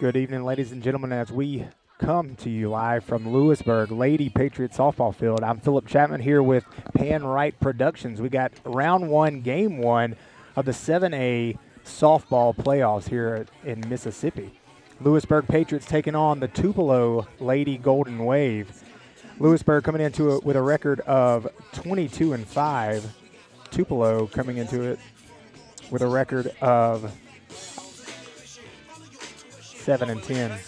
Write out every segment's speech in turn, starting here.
Good evening, ladies and gentlemen, as we come to you live from Lewisburg Lady Patriot softball field. I'm Philip Chapman here with PanRight Productions. We got round one, game one of the 7A softball playoffs here in Mississippi. Lewisburg Patriots taking on the Tupelo Lady Golden Wave. Lewisburg coming into it with a record of 22-5. Tupelo coming into it with a record of 7-10.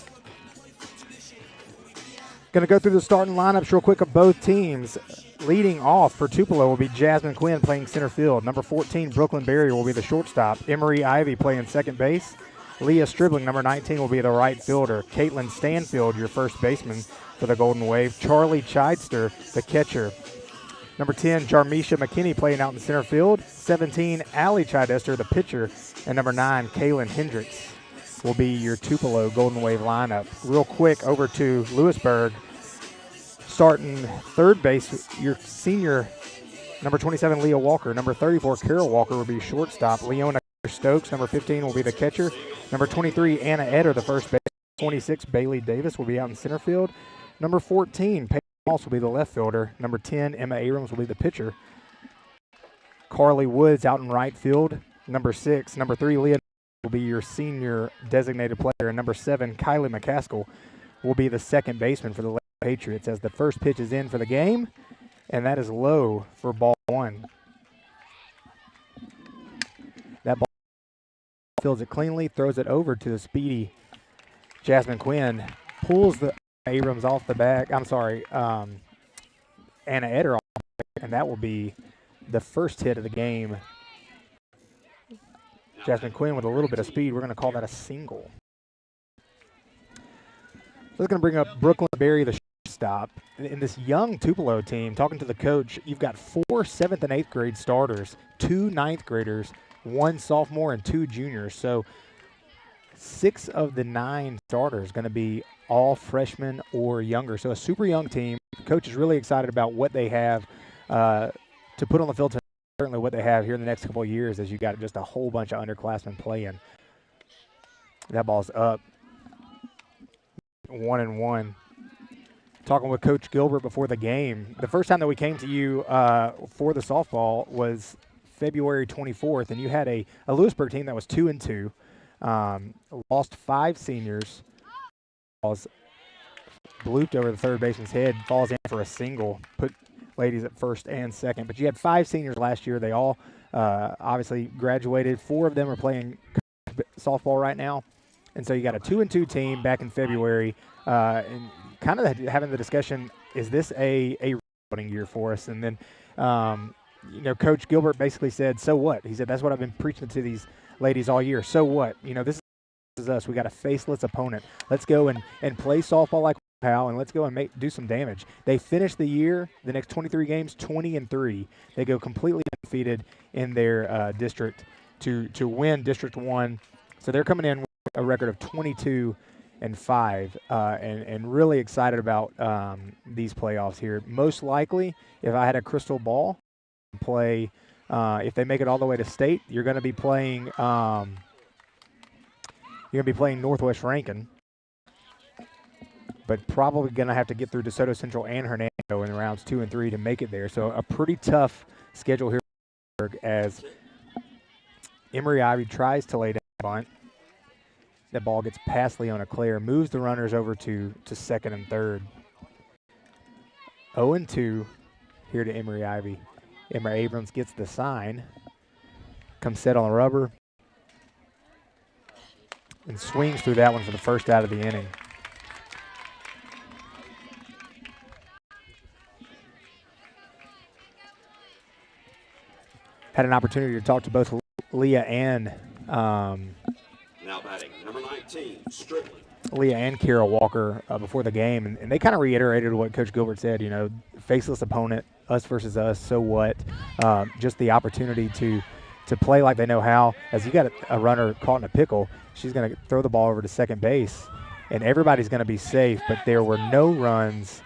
Going to go through the starting lineups real quick of both teams. Leading off for Tupelo will be Jasmine Quinn playing center field. Number 14, Brooklyn Berry, will be the shortstop. Emery Ivy playing second base. Leah Stribling, number 19, will be the right fielder. Caitlin Stanfield, your first baseman for the Golden Wave. Charlie Chidester, the catcher. Number 10, Jarmisha McKinney playing out in center field. 17, Allie Chidester, the pitcher. And number 9, Kaylin Hendricks will be your Tupelo Golden Wave lineup. Real quick, over to Lewisburg. Starting third base, your senior, number 27, Leah Walker. Number 34, Carol Walker, will be shortstop. Leona Stokes, number 15, will be the catcher. Number 23, Anna Eder, the first base. 26, Bailey Davis will be out in center field. Number 14, Peyton Moss will be the left fielder. Number 10, Emma Abrams will be the pitcher. Carly Woods out in right field. Number 6, number 3, Leah will be your senior designated player. And number 7, Kylie McCaskill will be the second baseman for the Patriots as the first pitch is in for the game, and that is low for ball one. That ball fills it cleanly, throws it over to the speedy Jasmine Quinn, pulls the Abrams off the back. Anna Eder off the back, and that will be the first hit of the game. Jasmine Quinn with a little bit of speed. We're going to call that a single. So it's going to bring up Brooklyn Berry, the stop. In this young Tupelo team, talking to the coach, you've got 4 7th and 8th grade starters, 2 9th graders, 1 sophomore, and 2 juniors. So 6 of the 9 starters going to be all freshmen or younger. So a super young team. The coach is really excited about what they have to put on the field. Certainly what they have here in the next couple of years, as you got just a whole bunch of underclassmen playing. That ball's up. 1-1. Talking with Coach Gilbert before the game. The first time that we came to you for the softball was February 24th, and you had a Lewisburg team that was 2-2. Lost 5 seniors. Balls blooped over the third baseman's head. Falls in for a single. Put ladies at first and second. But you had 5 seniors last year. They all obviously graduated. 4 of them are playing softball right now. And so you got a 2-2 team back in February, and kind of having the discussion, is this a rebuilding year for us? And then, Coach Gilbert basically said, so what? He said, that's what I've been preaching to these ladies all year. So what? This is us. We got a faceless opponent. Let's go and play softball like how, and let's go and do some damage. They finished the year, the next 23 games, 20-3. They go completely undefeated in their district to win District 1. So they're coming in with a record of 22-5, and really excited about these playoffs here. Most likely, if I had a crystal ball, play if they make it all the way to state, you're going to be playing Northwest Rankin, but probably going to have to get through DeSoto Central and Hernando in rounds 2 and 3 to make it there. So a pretty tough schedule here as Emery Ivy tries to lay down a bunt. That ball gets past Leona Claire, moves the runners over to second and third. 0-2 here to Emery Ivy. Emma Abrams gets the sign, comes set on the rubber, and swings through that one for the first out of the inning. Had an opportunity to talk to both Leah and now batting, number 19, Strictly. Leah and Carol Walker before the game, and they kind of reiterated what Coach Gilbert said, faceless opponent, us versus us, so what? Just the opportunity to play like they know how. As you got a runner caught in a pickle, she's going to throw the ball over to second base, and everybody's going to be safe, but there were no runs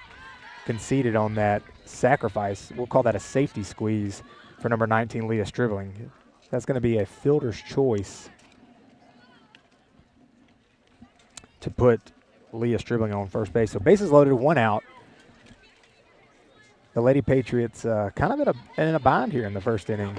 conceded on that sacrifice. We'll call that a safety squeeze for number 19, Leah Stribling. That's going to be a fielder's choice. to put Leah Stribling on first base. So bases loaded, 1 out. The Lady Patriots kind of in a bind here in the first inning.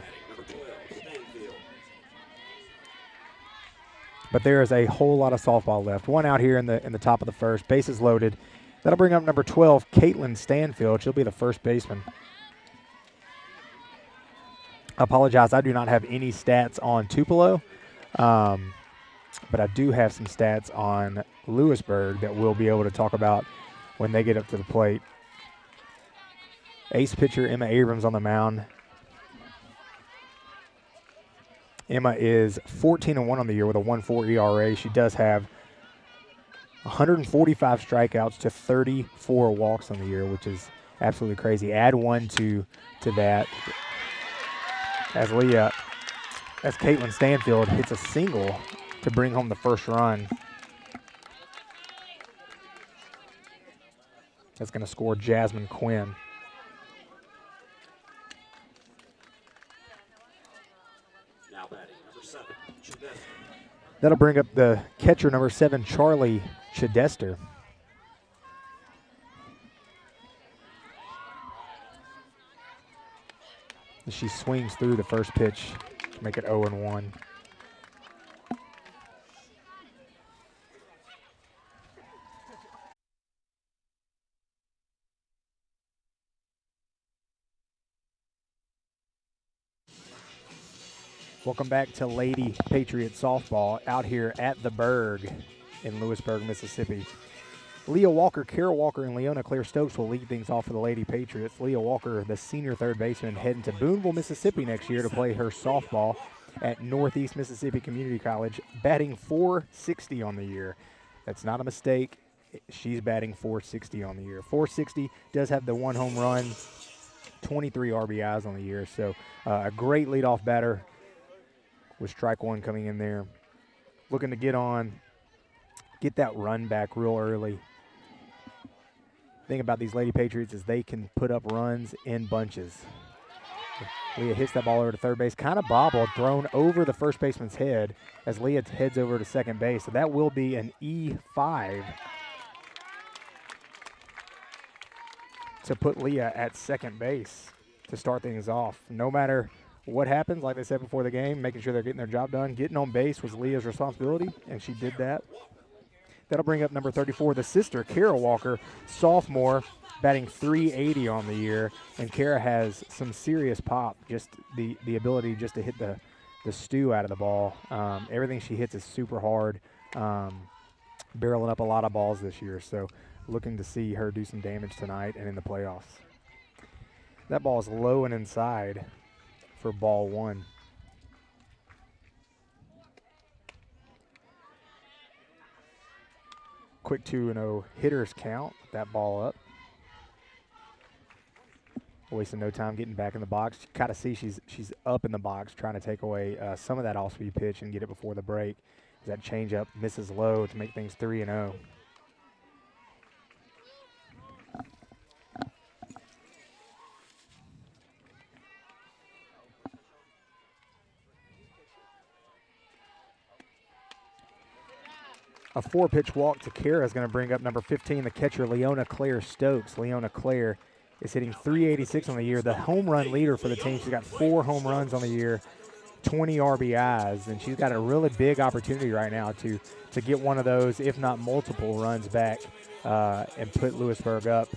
But there is a whole lot of softball left. 1 out here in the top of the first. Bases loaded. That'll bring up number 12, Caitlin Stanfield. She'll be the first baseman. I apologize, I do not have any stats on Tupelo, but I do have some stats on Lewisburg that we'll be able to talk about when they get up to the plate. Ace pitcher Emma Abrams on the mound. Emma is 14-1 on the year with a 1.4 ERA. She does have 145 strikeouts to 34 walks on the year, which is absolutely crazy. Add 1 to that as Caitlin Stanfield hits a single to bring home the first run. That's going to score Jasmine Quinn. Now batting, number 7, Chidester. That'll bring up the catcher, number 7, Charlie Chidester. She swings through the first pitch to make it 0-1. Welcome back to Lady Patriot softball out here at the Berg in Lewisburg, Mississippi. Leah Walker, Kara Walker, and Leona Claire Stokes will lead things off for the Lady Patriots. Leah Walker, the senior third baseman, heading to Boonville, Mississippi next year to play her softball at Northeast Mississippi Community College, batting .460 on the year. That's not a mistake. She's batting .460 on the year. .460, does have the 1 home run, 23 RBIs on the year. So a great leadoff batter with strike 1 coming in there. Looking to get that run back real early. Thing about these Lady Patriots is they can put up runs in bunches. Leah hits that ball over to third base, kind of bobbled, thrown over the first baseman's head as Leah heads over to second base. So that will be an E5 to put Leah at second base to start things off. No matter what happens, like they said before the game, making sure they're getting their job done. Getting on base was Leah's responsibility, and she did that. That'll bring up number 34, the sister, Kara Walker, sophomore, batting .380 on the year. And Kara has some serious pop, just the ability just to hit the stew out of the ball. Everything she hits is super hard, barreling up a lot of balls this year. So looking to see her do some damage tonight and in the playoffs. That ball is low and inside for ball 1. Quick 2-0 hitters count. That ball up. Wasting no time getting back in the box. You kind of see she's up in the box trying to take away some of that off-speed pitch and get it before the break. That changeup misses low to make things 3-0. A 4-pitch walk to Kara is going to bring up number 15, the catcher, Leona Claire Stokes. Leona Claire is hitting .386 on the year, the home run leader for the team. She's got 4 home runs on the year, 20 RBIs, and she's got a really big opportunity right now to get one of those, if not multiple, runs back and put Lewisburg up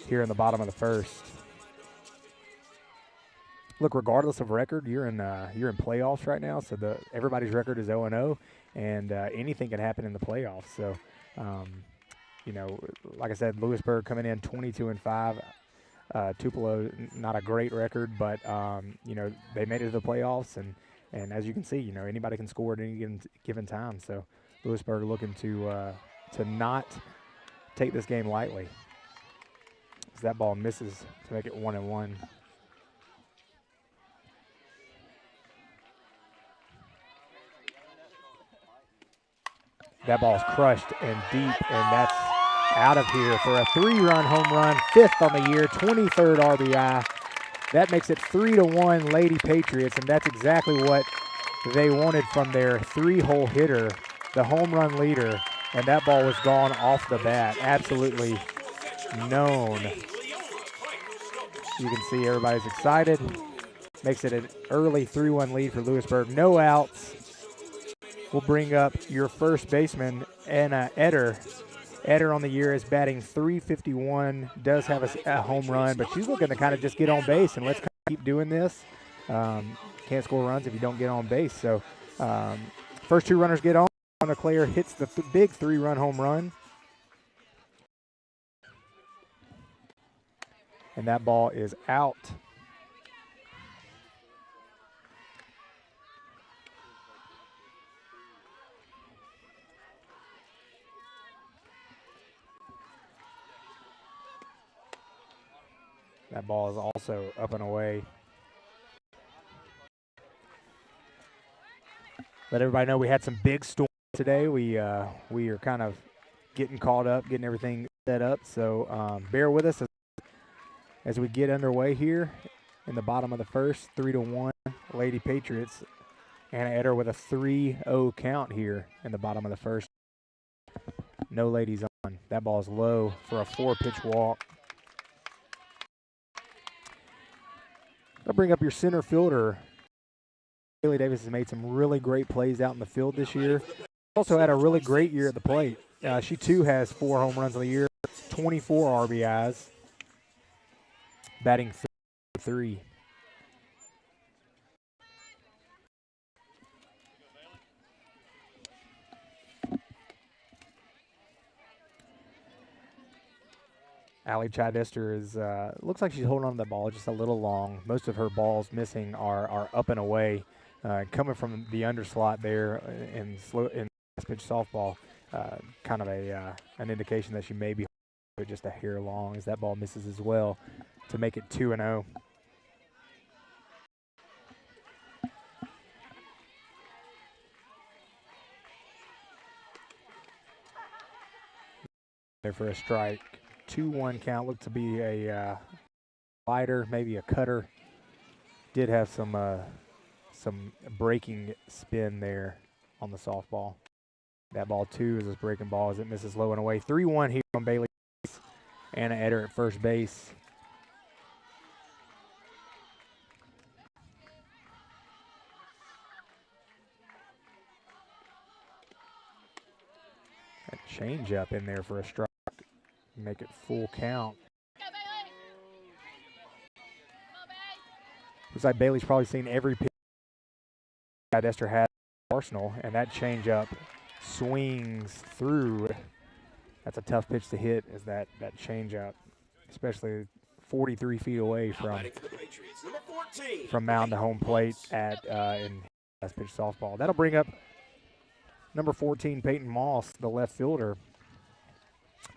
here in the bottom of the first. Look, regardless of record, you're in playoffs right now, so everybody's record is 0-0. And anything can happen in the playoffs. So, like I said, Lewisburg coming in 22-5. Tupelo, not a great record, but, they made it to the playoffs. And as you can see, anybody can score at any given time. So, Lewisburg looking to not take this game lightly. As that ball misses to make it 1-1. That ball's crushed and deep, and that's out of here for a 3-run home run, 5th on the year, 23rd RBI. That makes it 3-1 Lady Patriots, and that's exactly what they wanted from their 3-hole hitter, the home run leader, And that ball was gone off the bat. Absolutely known. You can see everybody's excited. Makes it an early 3-1 lead for Lewisburg. No outs. We'll bring up your first baseman, Anna Eder. Eder on the year is batting .351, does have a home run, but she's looking to kind of just get on base, and let's kind of keep doing this. Can't score runs if you don't get on base. So first two runners get on. Claire hits the big 3-run home run. And that ball is out. That ball is also up and away. Let everybody know we had some big storms today. We are kind of getting caught up, getting everything set up. So bear with us as we get underway here in the bottom of the first. 3-1 Lady Patriots. Anna Eder with a 3-0 count here in the bottom of the first. No ladies on. That ball is low for a 4-pitch walk. I'll bring up your center fielder. Haley Davis has made some really great plays out in the field this year. Also had a really great year at the plate. She too has 4 home runs on the year, 24 RBIs, batting .3. Allie Chidester is looks like she's holding on to the ball just a little long. Most of her balls missing are up and away, coming from the underslot there in fast pitch softball. Kind of an indication that she may be just a hair long as that ball misses as well to make it 2-0. There for a strike. 2-1 count. Looked to be a slider, maybe a cutter. Did have some breaking spin there on the softball. That ball too is a breaking ball as it misses low and away. 3-1 here on Bailey. Anna Eder at first base. A change up in there for a strike. Make it full count. Looks like Bailey's probably seen every pitch that Esther had in Arsenal, and that changeup swings through. That's a tough pitch to hit, is that changeup, especially 43 feet away from mound to home plate in last pitch softball. That'll bring up number 14, Peyton Moss, the left fielder.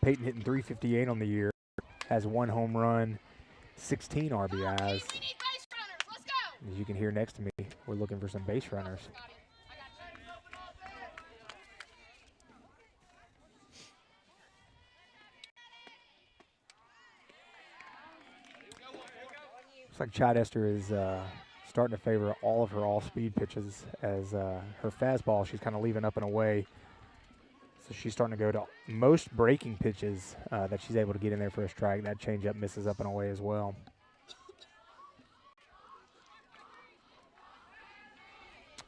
Peyton hitting .358 on the year, has 1 home run, 16 RBIs. As you can hear next to me, we're looking for some base runners. Looks like Chidester is starting to favor all of her all-speed pitches as her fastball, she's kind of leaving up and away. So she's starting to go to most breaking pitches that she's able to get in there for a strike. That changeup misses up and away as well.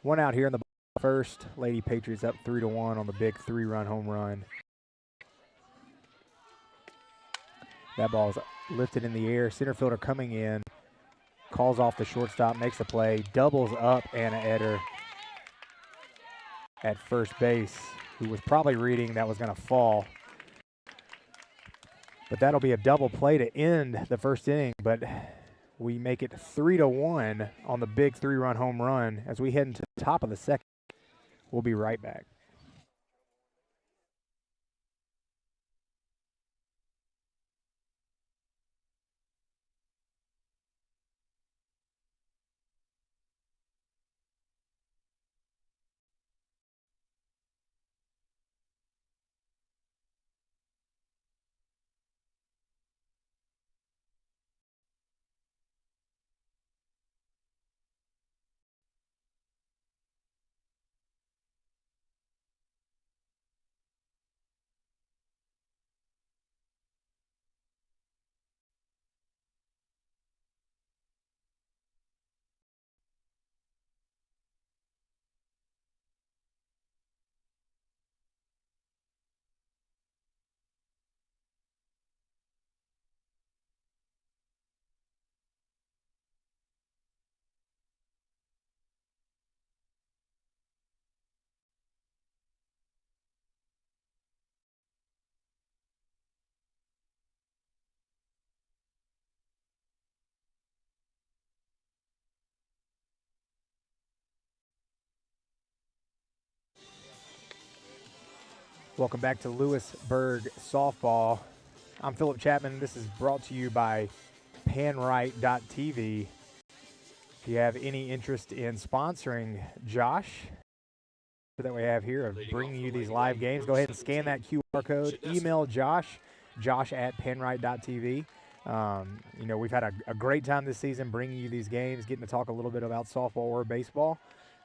One out here in the first. Lady Patriots up 3-1 on the big 3-run home run. That ball is lifted in the air. Center fielder coming in. Calls off the shortstop, makes the play. Doubles up Anna Eder at first base, who was probably reading that was going to fall. But that'll be a double play to end the first inning. But we make it 3-1 on the big 3-run home run as we head into the top of the second. We'll be right back. Welcome back to Lewisburg softball. I'm Philip Chapman. This is brought to you by PanRight.tv. If you have any interest in sponsoring Josh that we have here of bringing you these live games, go ahead and scan that QR code. Email Josh at PanRight.tv. We've had a great time this season bringing you these games, getting to talk a little bit about softball or baseball.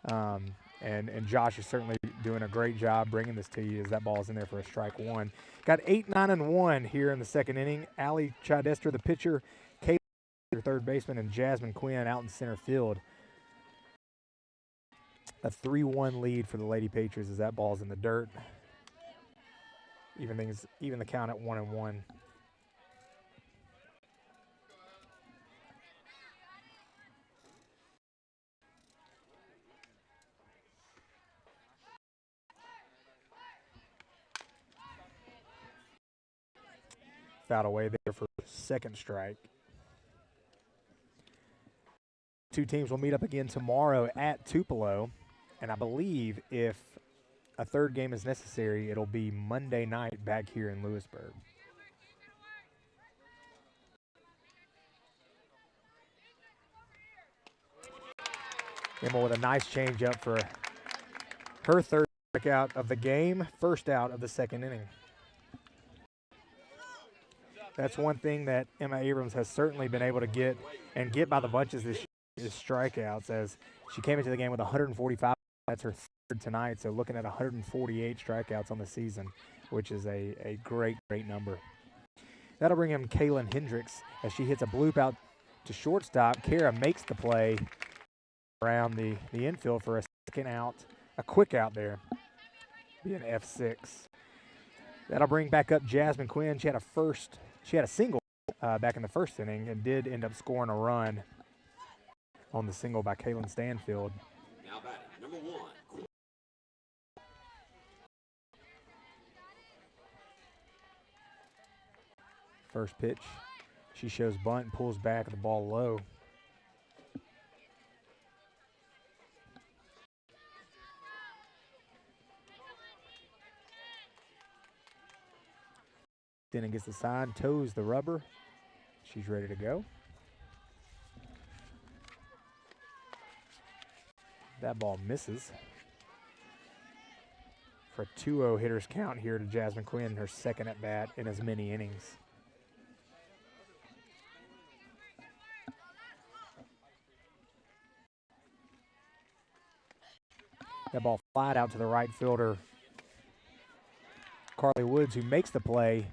And Josh is certainly doing a great job bringing this to you as that ball's in there for a strike one. Got 8, 9, and 1 here in the second inning. Allie Chidester, the pitcher, Kate, third baseman, and Jasmine Quinn out in center field. A 3-1 lead for the Lady Patriots as that ball's in the dirt. Even the count at 1-1. Foul away there for second strike. Two teams will meet up again tomorrow at Tupelo, and I believe if a third game is necessary, it'll be Monday night back here in Lewisburg. Emma with a nice changeup for her third strikeout of the game, first out of the second inning. That's one thing that Emma Abrams has certainly been able to get by the bunches this year is strikeouts, as she came into the game with 145. That's her third tonight, so looking at 148 strikeouts on the season, which is a great number. That'll bring in Kaylin Hendricks as she hits a bloop out to shortstop. Kara makes the play around the infield for a second out, a quick out there, be an F6. That'll bring back up Jasmine Quinn. She had a single back in the first inning and did end up scoring a run on the single by Kaylin Stanfield. Now batting, number 1. First pitch, she shows bunt and pulls back, the ball low. Then it gets the sign, toes the rubber. She's ready to go. That ball misses. For a 2-0 hitter's count here to Jasmine Quinn, her second at bat in as many innings. That ball flied out to the right fielder, Carly Woods, who makes the play.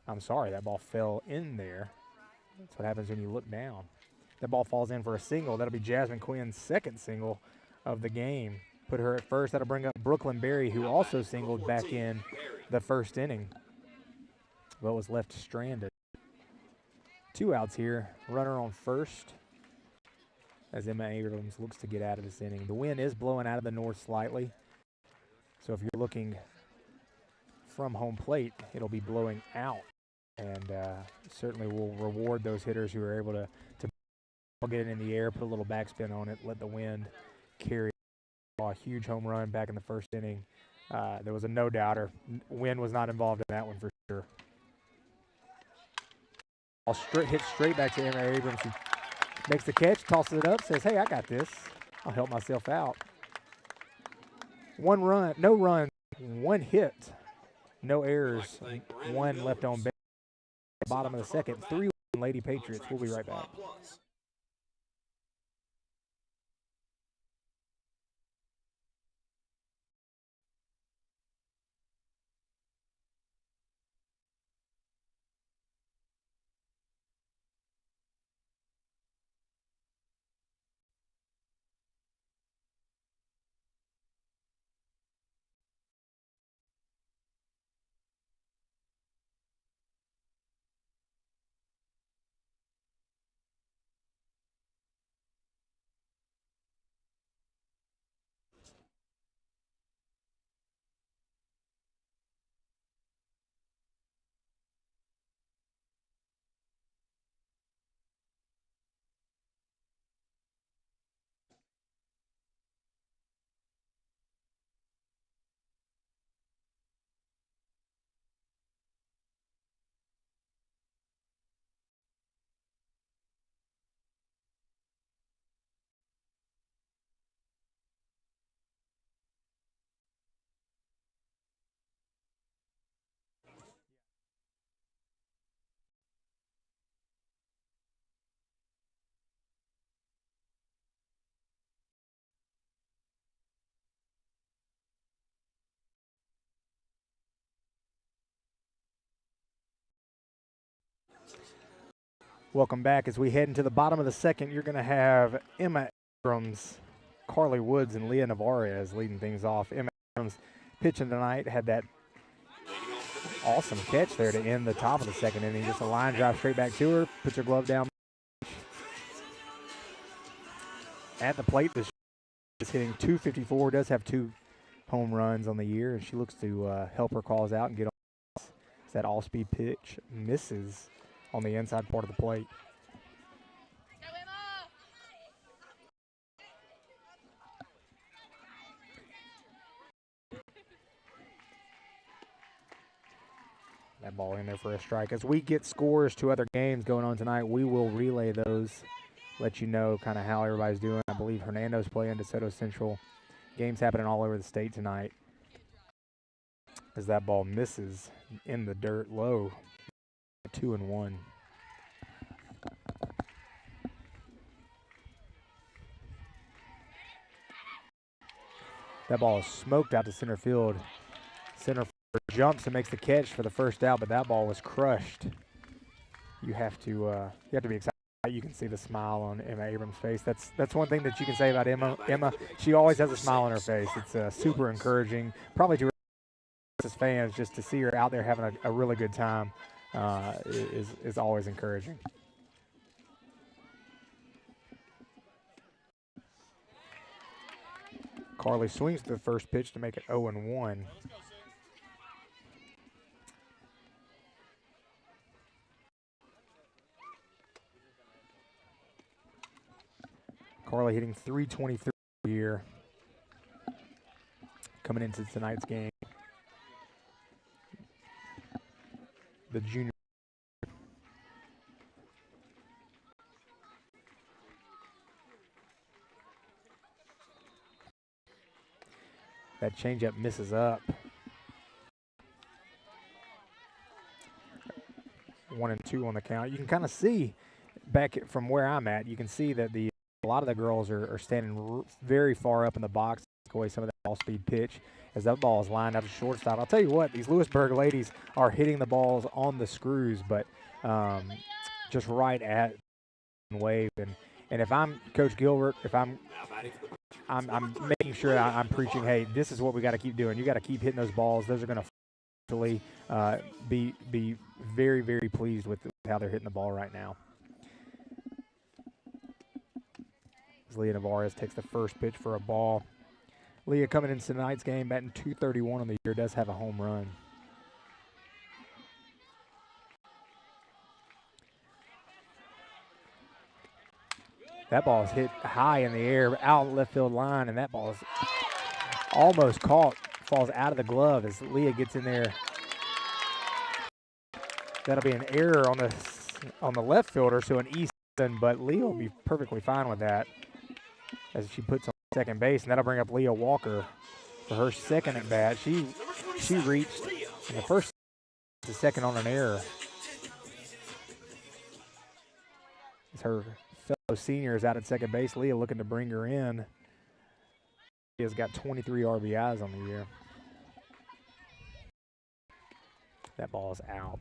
I'm sorry, that ball fell in there. That's what happens when you look down. That ball falls in for a single. That'll be Jasmine Quinn's second single of the game. Put her at first. That'll bring up Brooklyn Berry, who also singled back in the first inning, but was left stranded. 2 outs here. Runner on first as Emma Abrams looks to get out of this inning. The wind is blowing out of the north slightly, so if you're looking from home plate, it'll be blowing out, and certainly will reward those hitters who are able to get it in the air, put a little backspin on it, let the wind carry. A huge home run back in the first inning. There was a no-doubter. Wind was not involved in that one for sure. Ball hit straight back to Emma Abrams. She makes the catch, tosses it up, says, hey, I got this. I'll help myself out. 1 run, no run, 1 hit, no errors, 1 left on base. Bottom of the second, 3-1 Lady Patriots. We'll be right back. Welcome back. As we head into the bottom of the second, you're going to have Emma Abrams, Carly Woods, and Leah Navarez leading things off. Emma Abrams pitching tonight had that awesome catch there to end the top of the second inning. Just a line drive straight back to her, puts her glove down. At the plate, this is hitting .254, does have 2 home runs on the year, and she looks to help her cause out and get on. It's that all-speed pitch misses on the inside part of the plate. That ball in there for a strike. As we get scores to other games going on tonight, we will relay those, let you know kind of how everybody's doing. I believe Hernando's playing DeSoto Central. Games happening all over the state tonight. As that ball misses in the dirt low, 2-1. That ball is smoked out to center field. Center field jumps and makes the catch for the first out, but that ball was crushed. You have to be excited. You can see the smile on Emma Abrams' face. That's one thing that you can say about Emma. Emma, she always has a smile on her face. It's super encouraging, probably to as fans, just to see her out there having a really good time is always encouraging. Carly swings to the first pitch to make it 0-1. Carly hitting .323 here coming into tonight's game. The junior. That changeup misses up. 1-2 on the count. You can kind of see back from where I'm at, you can see that a lot of the girls are standing very far up in the box to take away some of that all-speed pitch as that ball is lined up to shortstop. I'll tell you what, these Lewisburg ladies are hitting the balls on the screws, but just right at wave. And if I'm Coach Gilbert, if I'm making sure I'm preaching, hey, this is what we got to keep doing. You got to keep hitting those balls. Those are going to be very, very pleased with how they're hitting the ball right now. As Leah Navarez takes the first pitch for a ball. Leah coming into tonight's game, batting .231 on the year, does have a home run. That ball is hit high in the air, out left field line, and that ball is almost caught, falls out of the glove as Leah gets in there. That'll be an error on the left fielder, so an Easton, but Leah will be perfectly fine with that as she puts on second base, and that'll bring up Leah Walker for her second at bat. She reached in the first to second on an error. As her fellow senior is out at second base, Leah looking to bring her in. She has got 23 RBIs on the year. That ball is out.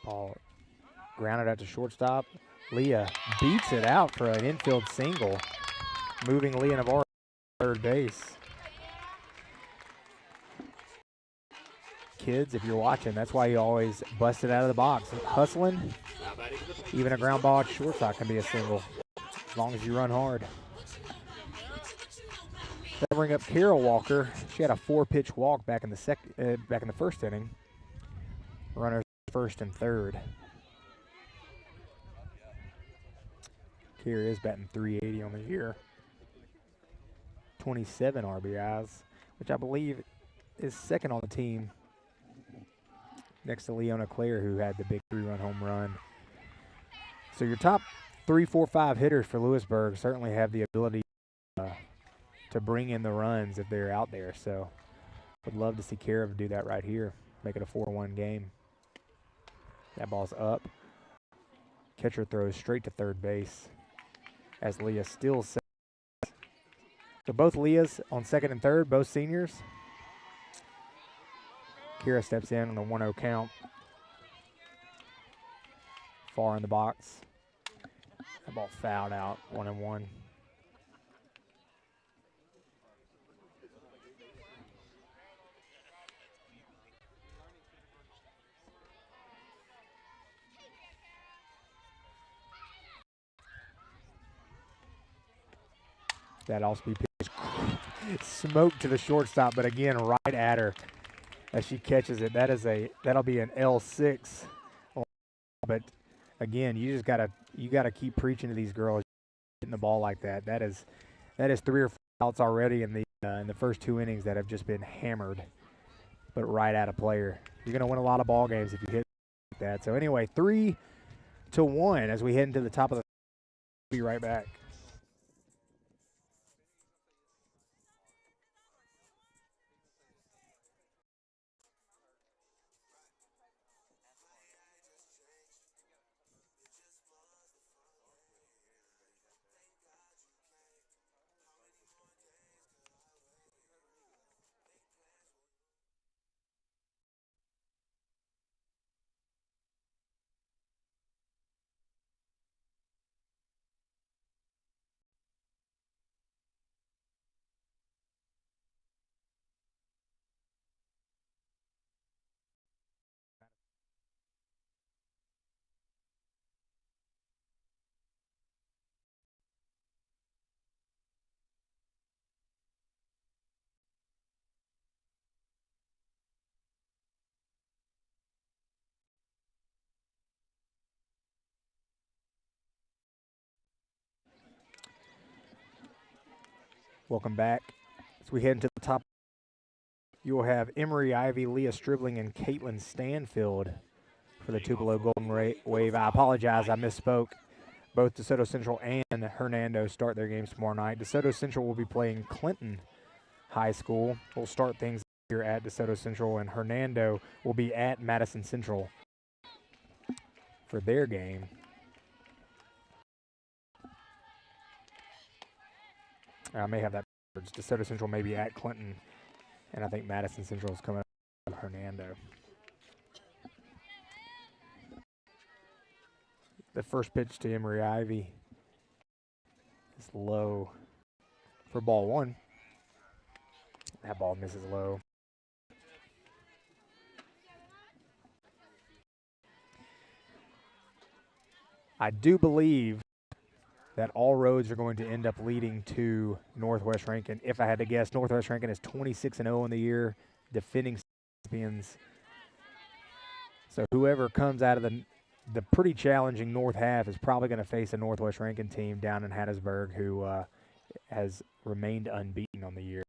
Ball grounded out to shortstop. Leah beats it out for an infield single, moving Leah Navarro to third base. Kids, if you're watching, that's why you always bust it out of the box. Hustling, even a ground ball at shortstop can be a single, as long as you run hard. That'll bring up Carol Walker. She had a 4-pitch walk back in the first inning. Runners first and third. Kier is batting .380 on the year. 27 RBIs, which I believe is second on the team next to Leona Claire, who had the big 3-run home run. So your top 3, 4, 5 hitters for Lewisburg certainly have the ability to bring in the runs if they're out there. So would love to see Kara do that right here, make it a 4-1 game. That ball's up. Catcher throws straight to third base as Leah still sets. So both Leahs on second and third, both seniors. Kira steps in on the 1-0 count. Far in the box. That ball fouled out, 1-1. That off-speed pitch smoked to the shortstop, but again, right at her as she catches it. That'll be an L6. But again, you gotta keep preaching to these girls hitting the ball like that. That is 3 or 4 outs already in the first 2 innings that have just been hammered, but right at a player. You're gonna win a lot of ball games if you hit like that. So anyway, 3-1 as we head into the top of the. Be right back. Welcome back. As we head into the top, you will have Emery Ivy, Leah Stribling, and Caitlin Stanfield for the Tupelo Golden Wave. I apologize, I misspoke. Both DeSoto Central and Hernando start their games tomorrow night. DeSoto Central will be playing Clinton High School. We'll start things here at DeSoto Central, and Hernando will be at Madison Central for their game. I may have that. DeSoto Central may be at Clinton, and I think Madison Central is coming up with Hernando. The first pitch to Emery Ivy is low for ball 1. That ball misses low. I do believe that all roads are going to end up leading to Northwest Rankin. If I had to guess, Northwest Rankin is 26-0 in the year, defending champions. So whoever comes out of the pretty challenging north half is probably going to face a Northwest Rankin team down in Hattiesburg who has remained unbeaten on the year.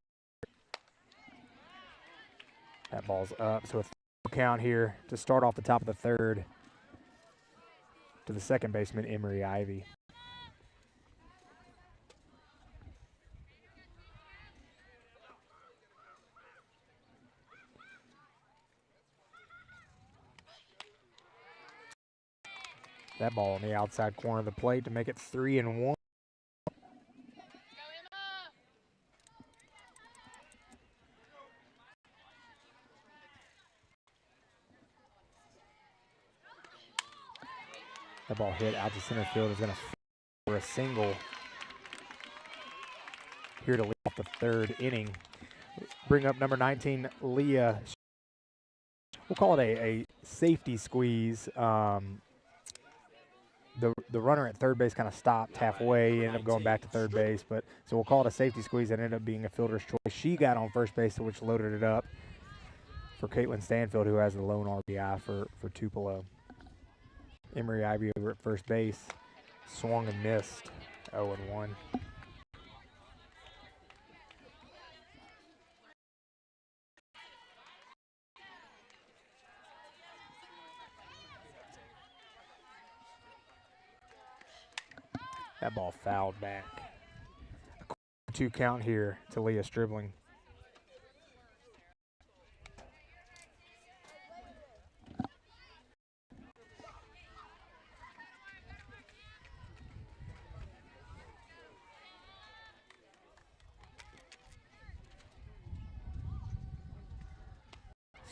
That ball's up, so a count here to start off the top of the third to the second baseman, Emery Ivy. That ball on the outside corner of the plate to make it 3-1. That ball hit out to center field is going to for a single here to lead off the third inning. Bring up number 19, Leah. We'll call it a safety squeeze. The runner at third base kind of stopped halfway, ended up going back to third base, but so we'll call it a safety squeeze that ended up being a fielder's choice. She got on first base, which loaded it up for Caitlin Stanfield, who has the lone RBI for Tupelo. Emery Ivy over at first base, swung and missed, 0-1. That ball fouled back. A 2 count here to Leah Stribling.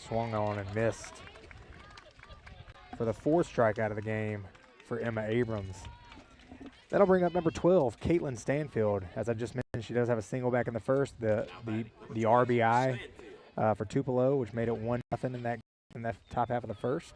swung on and missed for the 4th strikeout of the game for Emma Abrams. That'll bring up number 12, Caitlin Stanfield. As I just mentioned, she does have a single back in the first, the RBI for Tupelo, which made it 1-0 in that top half of the first.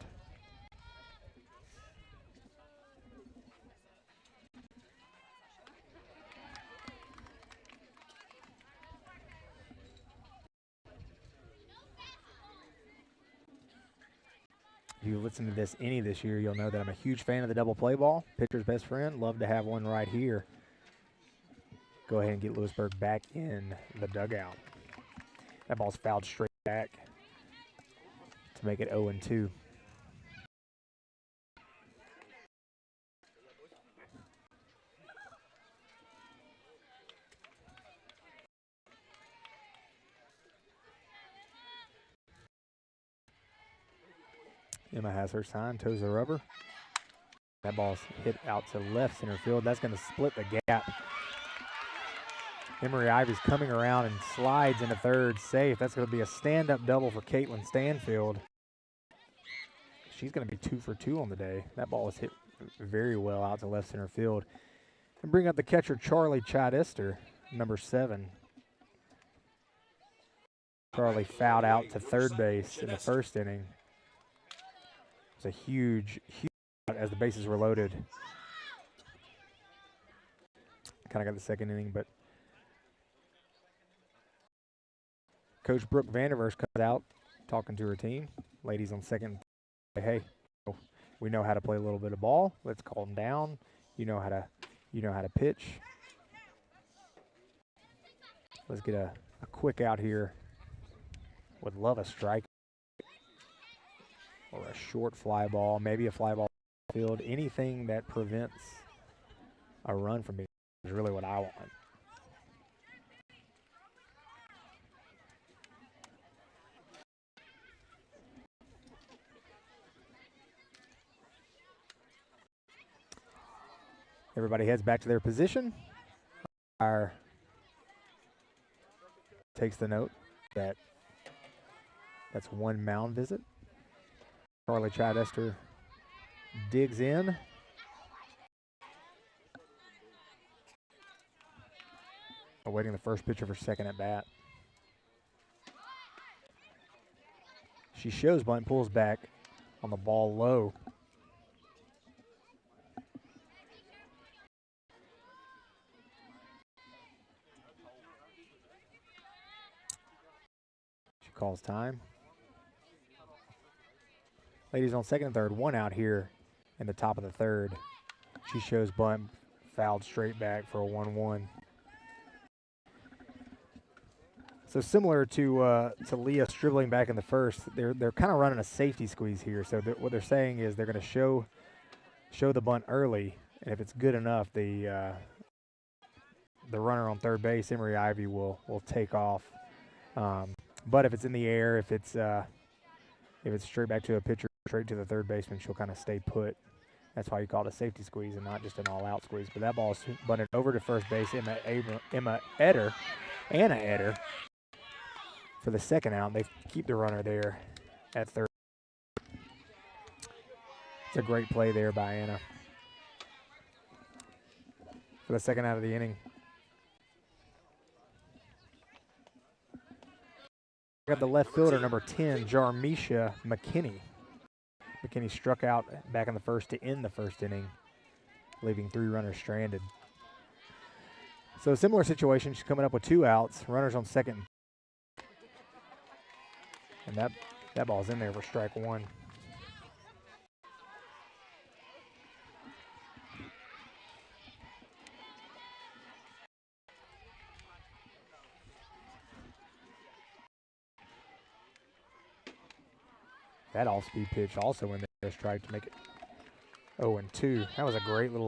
If you listen to this this year, you'll know that I'm a huge fan of the double play ball. Pitcher's best friend. Love to have one right here. Go ahead and get Lewisburg back in the dugout. That ball's fouled straight back to make it 0-2. Emma has her sign, toes the rubber. That ball's hit out to left center field. That's going to split the gap. Emery Ivy's coming around and slides into third, safe. That's going to be a stand-up double for Caitlin Stanfield. She's going to be 2 for 2 on the day. That ball was hit very well out to left center field. And bring up the catcher, Charlie Chidester, number 7. Charlie fouled out to third base in the first inning. It's a huge out as the bases were loaded. Kind of got the second inning, but Coach Brooke Vanderverse comes out talking to her team. Ladies on second, hey, we know how to play a little bit of ball. Let's calm down. You know how to pitch. Let's get a quick out here. Would love a strike or a short fly ball, maybe a fly ball field. Anything that prevents a run from being is really what I want. Everybody heads back to their position. Our takes the note that that's one mound visit. Charlie Chidester digs in. Awaiting the first pitch of her second at bat. She shows bunt, pulls back on the ball low. She calls time. Ladies on second and third, one out here in the top of the third. She shows bunt, fouled straight back for a 1-1. So similar to Leah dribbling back in the first, they're kind of running a safety squeeze here. So what they're saying is they're going to show the bunt early, and if it's good enough, the runner on third base, Emery Ivy, will take off. But if it's in the air, if it's straight back to a pitcher, straight to the third baseman, she'll kind of stay put. That's why you call it a safety squeeze and not just an all-out squeeze. But that ball's bunted over to first base. Anna Eder for the second out. They keep the runner there at third. It's a great play there by Anna for the second out of the inning. Got the left fielder, number 10, Jarmisha McKinney. McKinney struck out back in the first to end the first inning, leaving 3 runners stranded. So a similar situation. She's coming up with 2 outs, runners on second. And that ball's in there for strike 1. That off-speed pitch also in there, strike to make it 0-2. That was a great little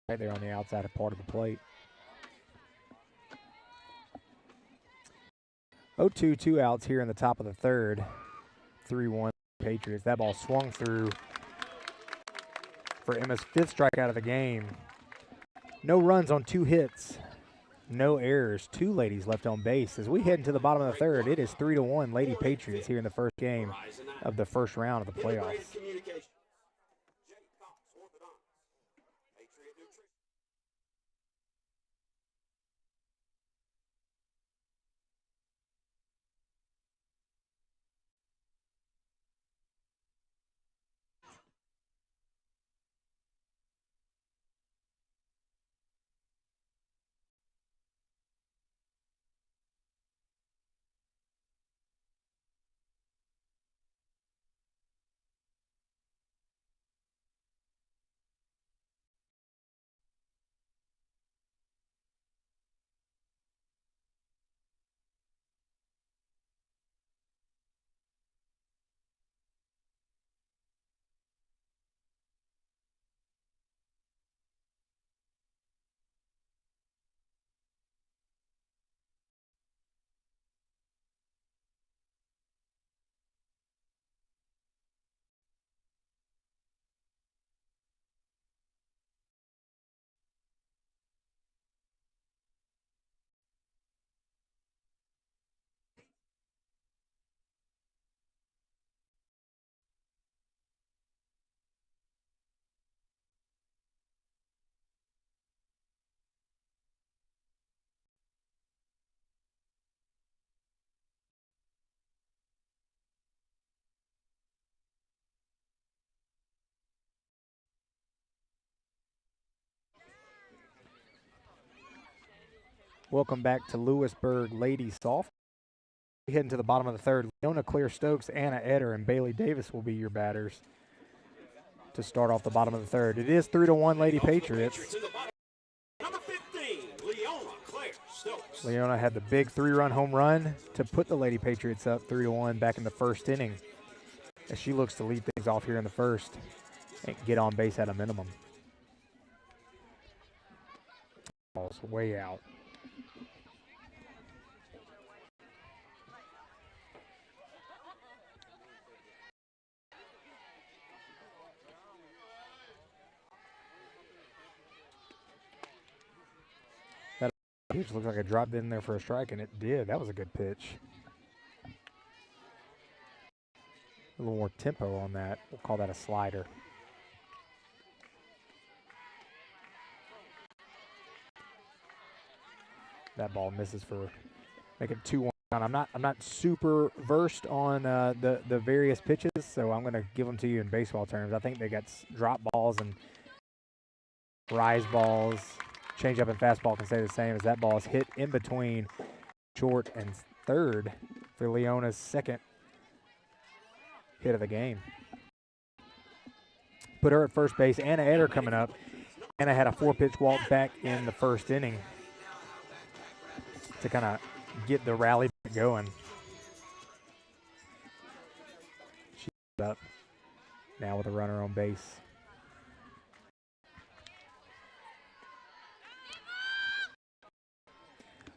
right there on the outside part of the plate. 0-2, 2 outs here in the top of the third. 3-1 Patriots. That ball swung through for Emma's 5th strikeout of the game. No runs on 2 hits no errors, 2 ladies left on base. As we head into the bottom of the third, it is 3-1 Lady Patriots here in the first game of the first round of the playoffs. Welcome back to Lewisburg Ladies Softball. Heading to the bottom of the third, Leona Claire Stokes, Anna Eder, and Bailey Davis will be your batters to start off the bottom of the third. It is 3-1 Lady Patriots. Number 15, Leona Claire Stokes. Leona had the big 3-run home run to put the Lady Patriots up 3-1 back in the first inning, as she looks to lead things off here in the first and get on base at a minimum. Ball's way out. That pitch looks like it dropped in there for a strike, and it did. That was a good pitch. A little more tempo on that. We'll call that a slider. That ball misses for making 2-1. I'm not super versed on the various pitches, so I'm going to give them to you in baseball terms. I think they got drop balls and rise balls. Changeup and fastball can say the same, as that ball is hit in between short and third for Leona's second hit of the game. Put her at first base. Anna Eder coming up. Anna had a 4-pitch walk back in the first inning to kind of get the rally going. She's up now with a runner on base.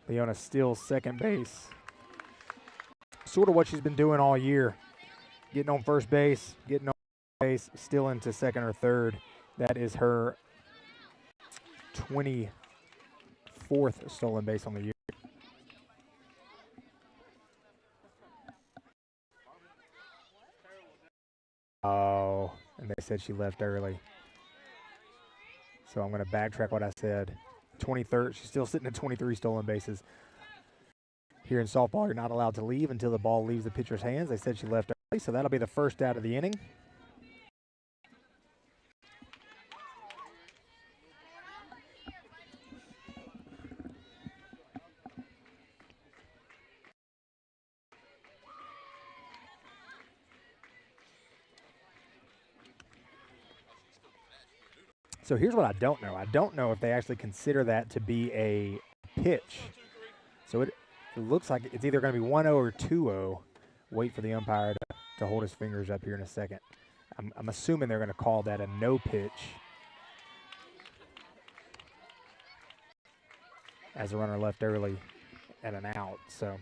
Leona still second base. Sort of what she's been doing all year. Getting on first base, getting on base, still into second or third. That is her 24th stolen base on the year. Oh, and they said she left early. So I'm going to backtrack what I said. 23rd, she's still sitting at 23 stolen bases. Here in softball, you're not allowed to leave until the ball leaves the pitcher's hands. They said she left early, so that'll be the first out of the inning. So here's what I don't know. I don't know if they actually consider that to be a pitch. So it looks like it's either going to be 1-0 or 2-0. Wait for the umpire to hold his fingers up here in a second. I'm assuming they're going to call that a no pitch, as a runner left early and an out. So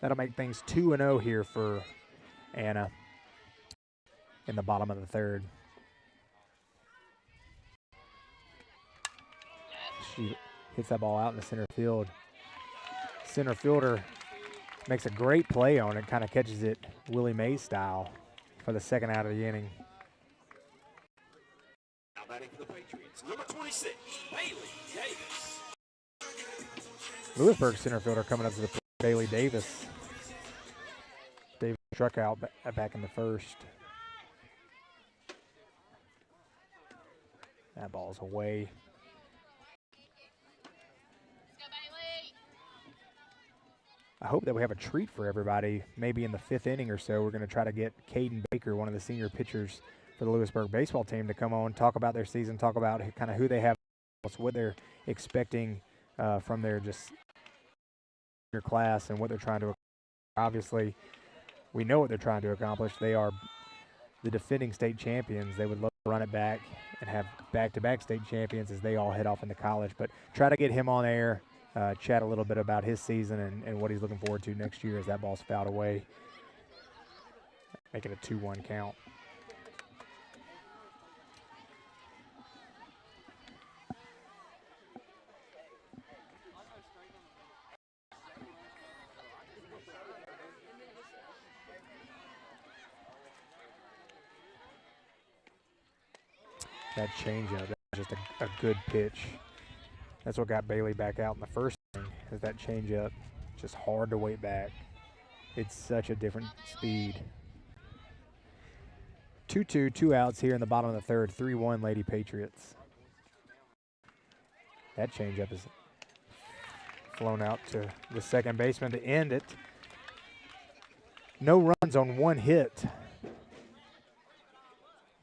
that'll make things 2-0 here for Anna in the bottom of the third. She hits that ball out in the center field. Center fielder makes a great play on it, kind of catches it Willie Mays style for the second out of the inning. Now batting for the Patriots, number 26, Bailey Davis. Lewisburg center fielder coming up to the plate, Bailey Davis. Davis struck out back in the first. That ball's away. I hope that we have a treat for everybody. Maybe in the 5th inning or so, we're going to try to get Caden Baker, one of the senior pitchers for the Lewisburg baseball team, to come on, talk about their season, talk about kind of who they have, what they're expecting from their class and what they're trying to accomplish. Obviously, we know what they're trying to accomplish. They are the defending state champions. They would love to run it back and have back-to-back state champions as they all head off into college. But try to get him on air, chat a little bit about his season and what he's looking forward to next year as that ball's fouled away. Make it a 2-1 count. That changeup, that's just a good pitch. That's what got Bailey back out in the first inning, is that changeup. Just hard to wait back. It's such a different speed. 2-2, 2 outs here in the bottom of the third. 3-1 Lady Patriots. That changeup is flown out to the second baseman to end it. No runs on 1 hit.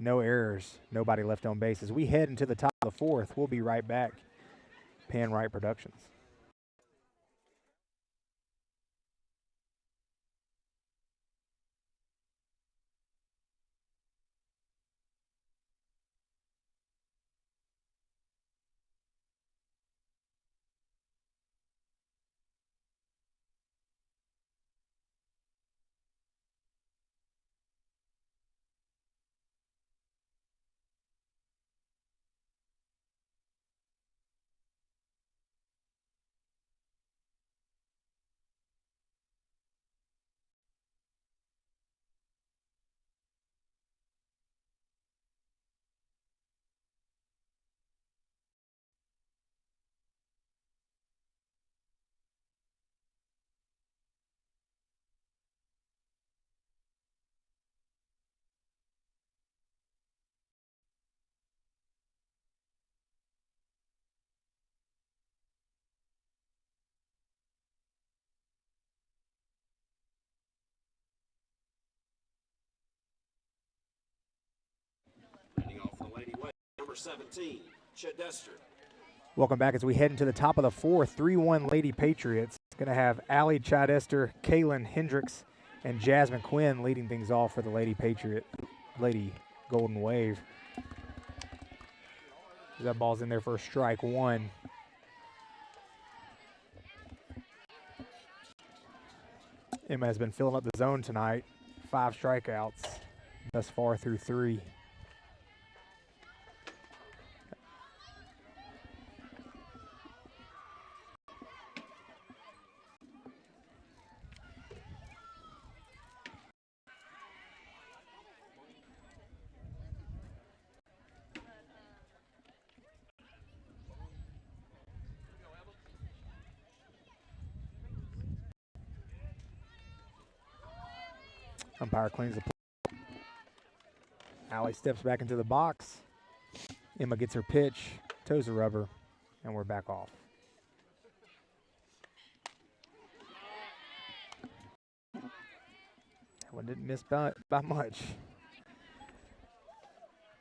No errors, nobody left on base. As we head into the top of the 4th, we'll be right back. PanRight Productions. Leading off for the Lady West, number 17, Chedester. Welcome back as we head into the top of the 4th. 3-1 Lady Patriots. Going to have Allie Chidester, Kaylin Hendricks, and Jasmine Quinn leading things off for the Lady Golden Wave. That ball's in there for strike 1. Emma has been filling up the zone tonight. 5 strikeouts thus far through 3. Umpire cleans the plate. Allie steps back into the box. Emma gets her pitch, toes the rubber, and we're back off. That one didn't miss by much.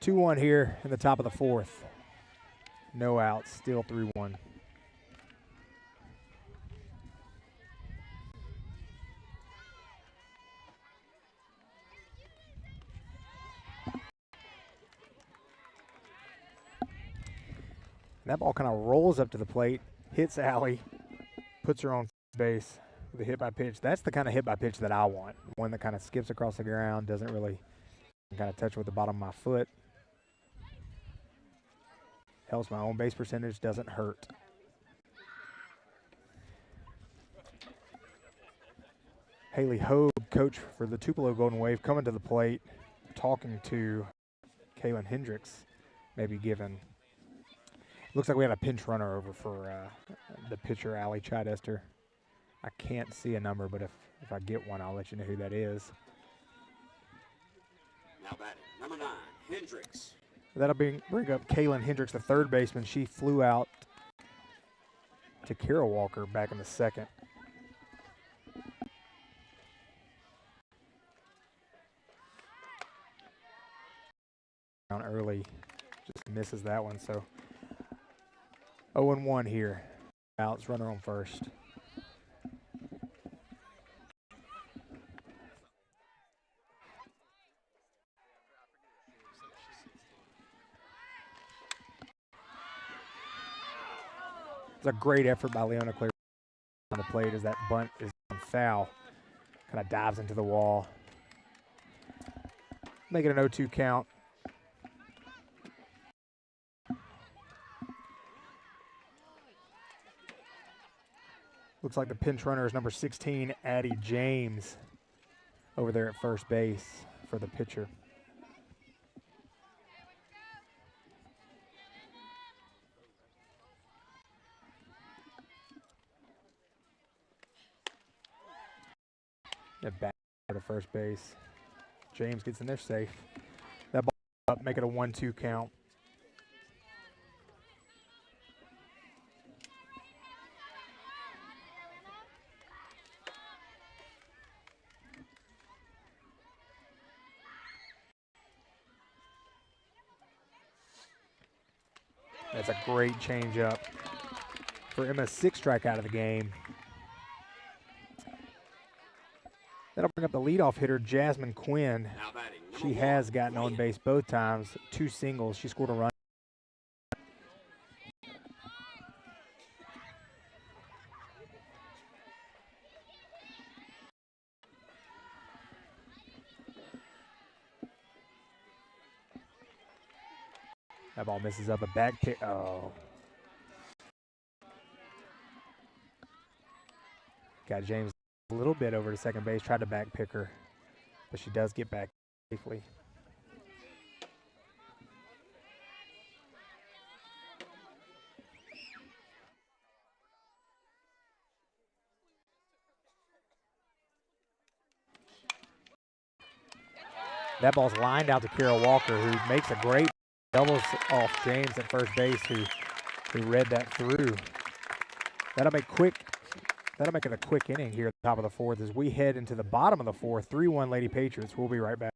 2-1 here in the top of the 4th. No outs, still 3-1. That ball kind of rolls up to the plate, hits Allie, puts her on base with a hit by pitch. That's the kind of hit by pitch that I want. One that kind of skips across the ground, doesn't really kind of touch with the bottom of my foot. Helps my own base percentage, doesn't hurt. Haley Hogue, coach for the Tupelo Golden Wave, coming to the plate, talking to Kaylin Hendricks, maybe given. Looks like we had a pinch runner over for the pitcher, Allie Chidester. I can't see a number, but if I get one, I'll let you know who that is. Now batting, number 9, Hendricks. That'll bring up Kaylin Hendricks, the third baseman. She flew out to Carol Walker back in the second. Down early, just misses that one. So 0-1 here. Outs, runner on first. It's a great effort by Leona Claire on the plate as that bunt is on foul. Kind of dives into the wall. Make it an 0-2 count. Looks like the pinch runner is number 16, Addie James, over there at first base for the pitcher. Back to first base. James gets in there safe. That ball up, make it a 1-2 count. That's a great changeup for Emma's 6th strikeout of the game. That'll bring up the leadoff hitter, Jasmine Quinn. She has gotten on base both times, 2 singles. She scored a run. That ball misses up a back pick. Oh. Got James a little bit over to second base, tried to back pick her, but she does get back safely. That ball's lined out to Carol Walker, who makes a great doubles off James at first base, who read that through. That'll make it a quick inning here at the top of the 4th as we head into the bottom of the 4th. 3-1 Lady Patriots. We'll be right back.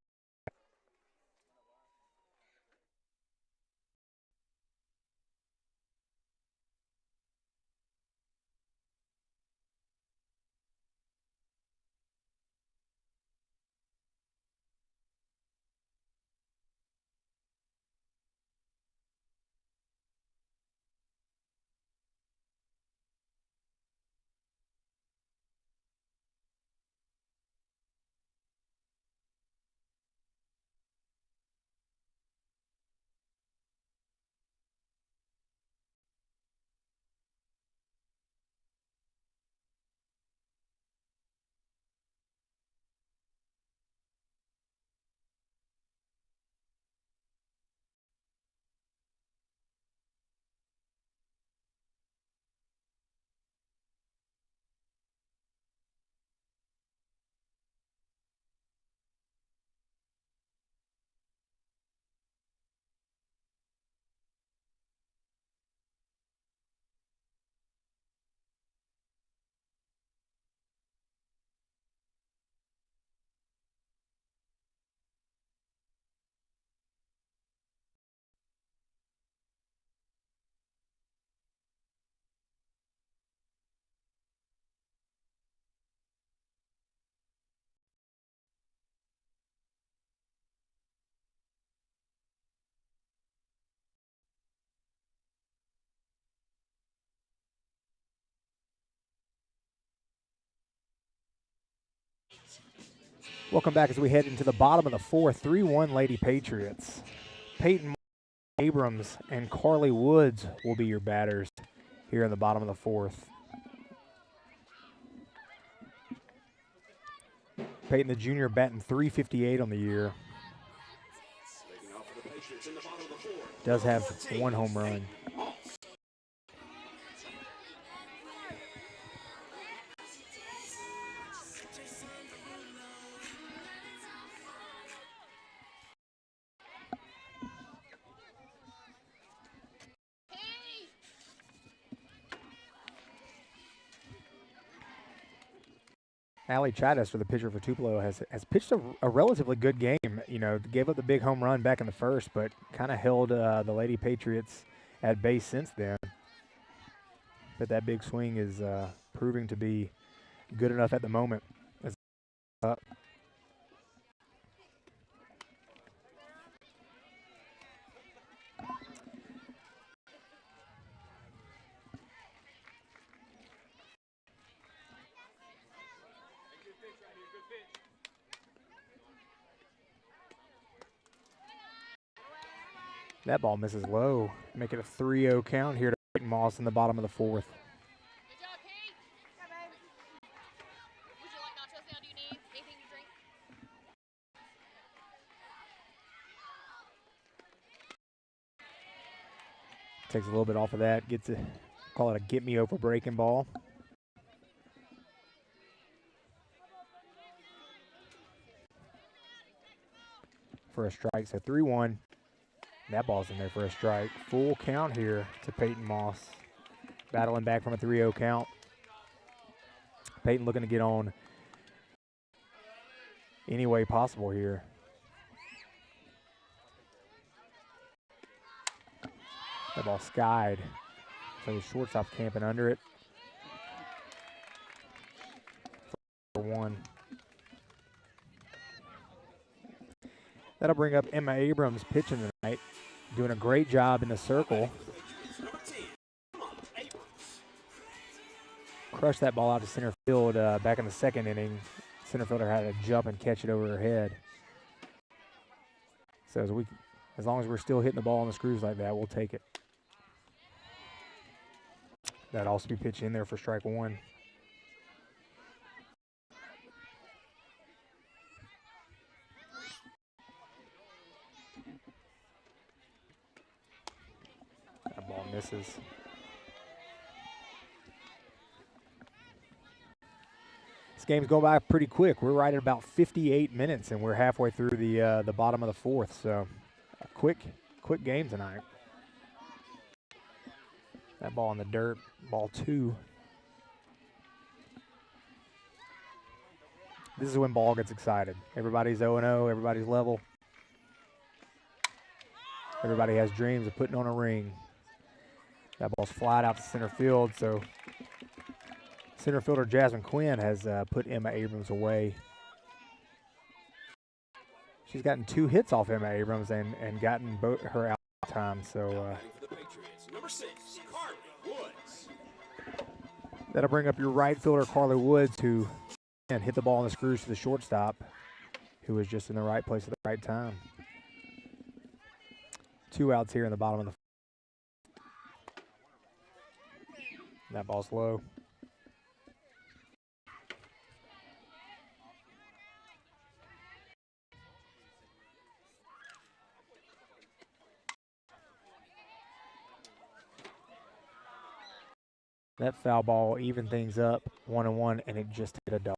Welcome back as we head into the bottom of the 4th. 3-1 Lady Patriots. Peyton Abrams and Carly Woods will be your batters here in the bottom of the 4th. Peyton, the junior, batting .358 on the year. Leading off for the Patriots in the bottom of the fourth. Does have 14. 1 home run. Allie Chattis, for the pitcher for Tupelo, has pitched a relatively good game. You know, gave up the big home run back in the first, but kind of held the Lady Patriots at bay since then. But that big swing is proving to be good enough at the moment. That ball misses low. Make it a 3-0 count here to Peyton Moss in the bottom of the fourth. Good job, Kate. Yeah, babe. Would you like nachos now? Do you need anything to drink? Takes a little bit off of that. Gets it, call it a get me over breaking ball. For a strike, so 3-1. That ball's in there for a strike. Full count here to Peyton Moss. Battling back from a 3-0 count. Peyton looking to get on any way possible here. That ball skied. So the shortstop camping under it. For 1. That'll bring up Emma Abrams pitching tonight. Doing a great job in the circle. Crushed that ball out to center field back in the second inning. Center fielder had to jump and catch it over her head. So as long as we're still hitting the ball on the screws like that, we'll take it. That'd also be pitched in there for strike 1. That ball misses. This game's going by pretty quick. We're right at about 58 minutes, and we're halfway through the bottom of the fourth. So, a quick game tonight. That ball in the dirt, ball 2. This is when ball gets excited. Everybody's 0-0, everybody's level. Everybody has dreams of putting on a ring. That ball's flat out to center field, so center fielder Jasmine Quinn has put Emma Abrams away. She's gotten 2 hits off Emma Abrams and gotten her out time, so Number 6, Carly Woods. That'll bring up your right fielder Carly Woods, who hit the ball on the screws to the shortstop, who was just in the right place at the right time. 2 outs here in the bottom of the. That ball's low. That foul ball evened things up 1-1, and it just hit a dog.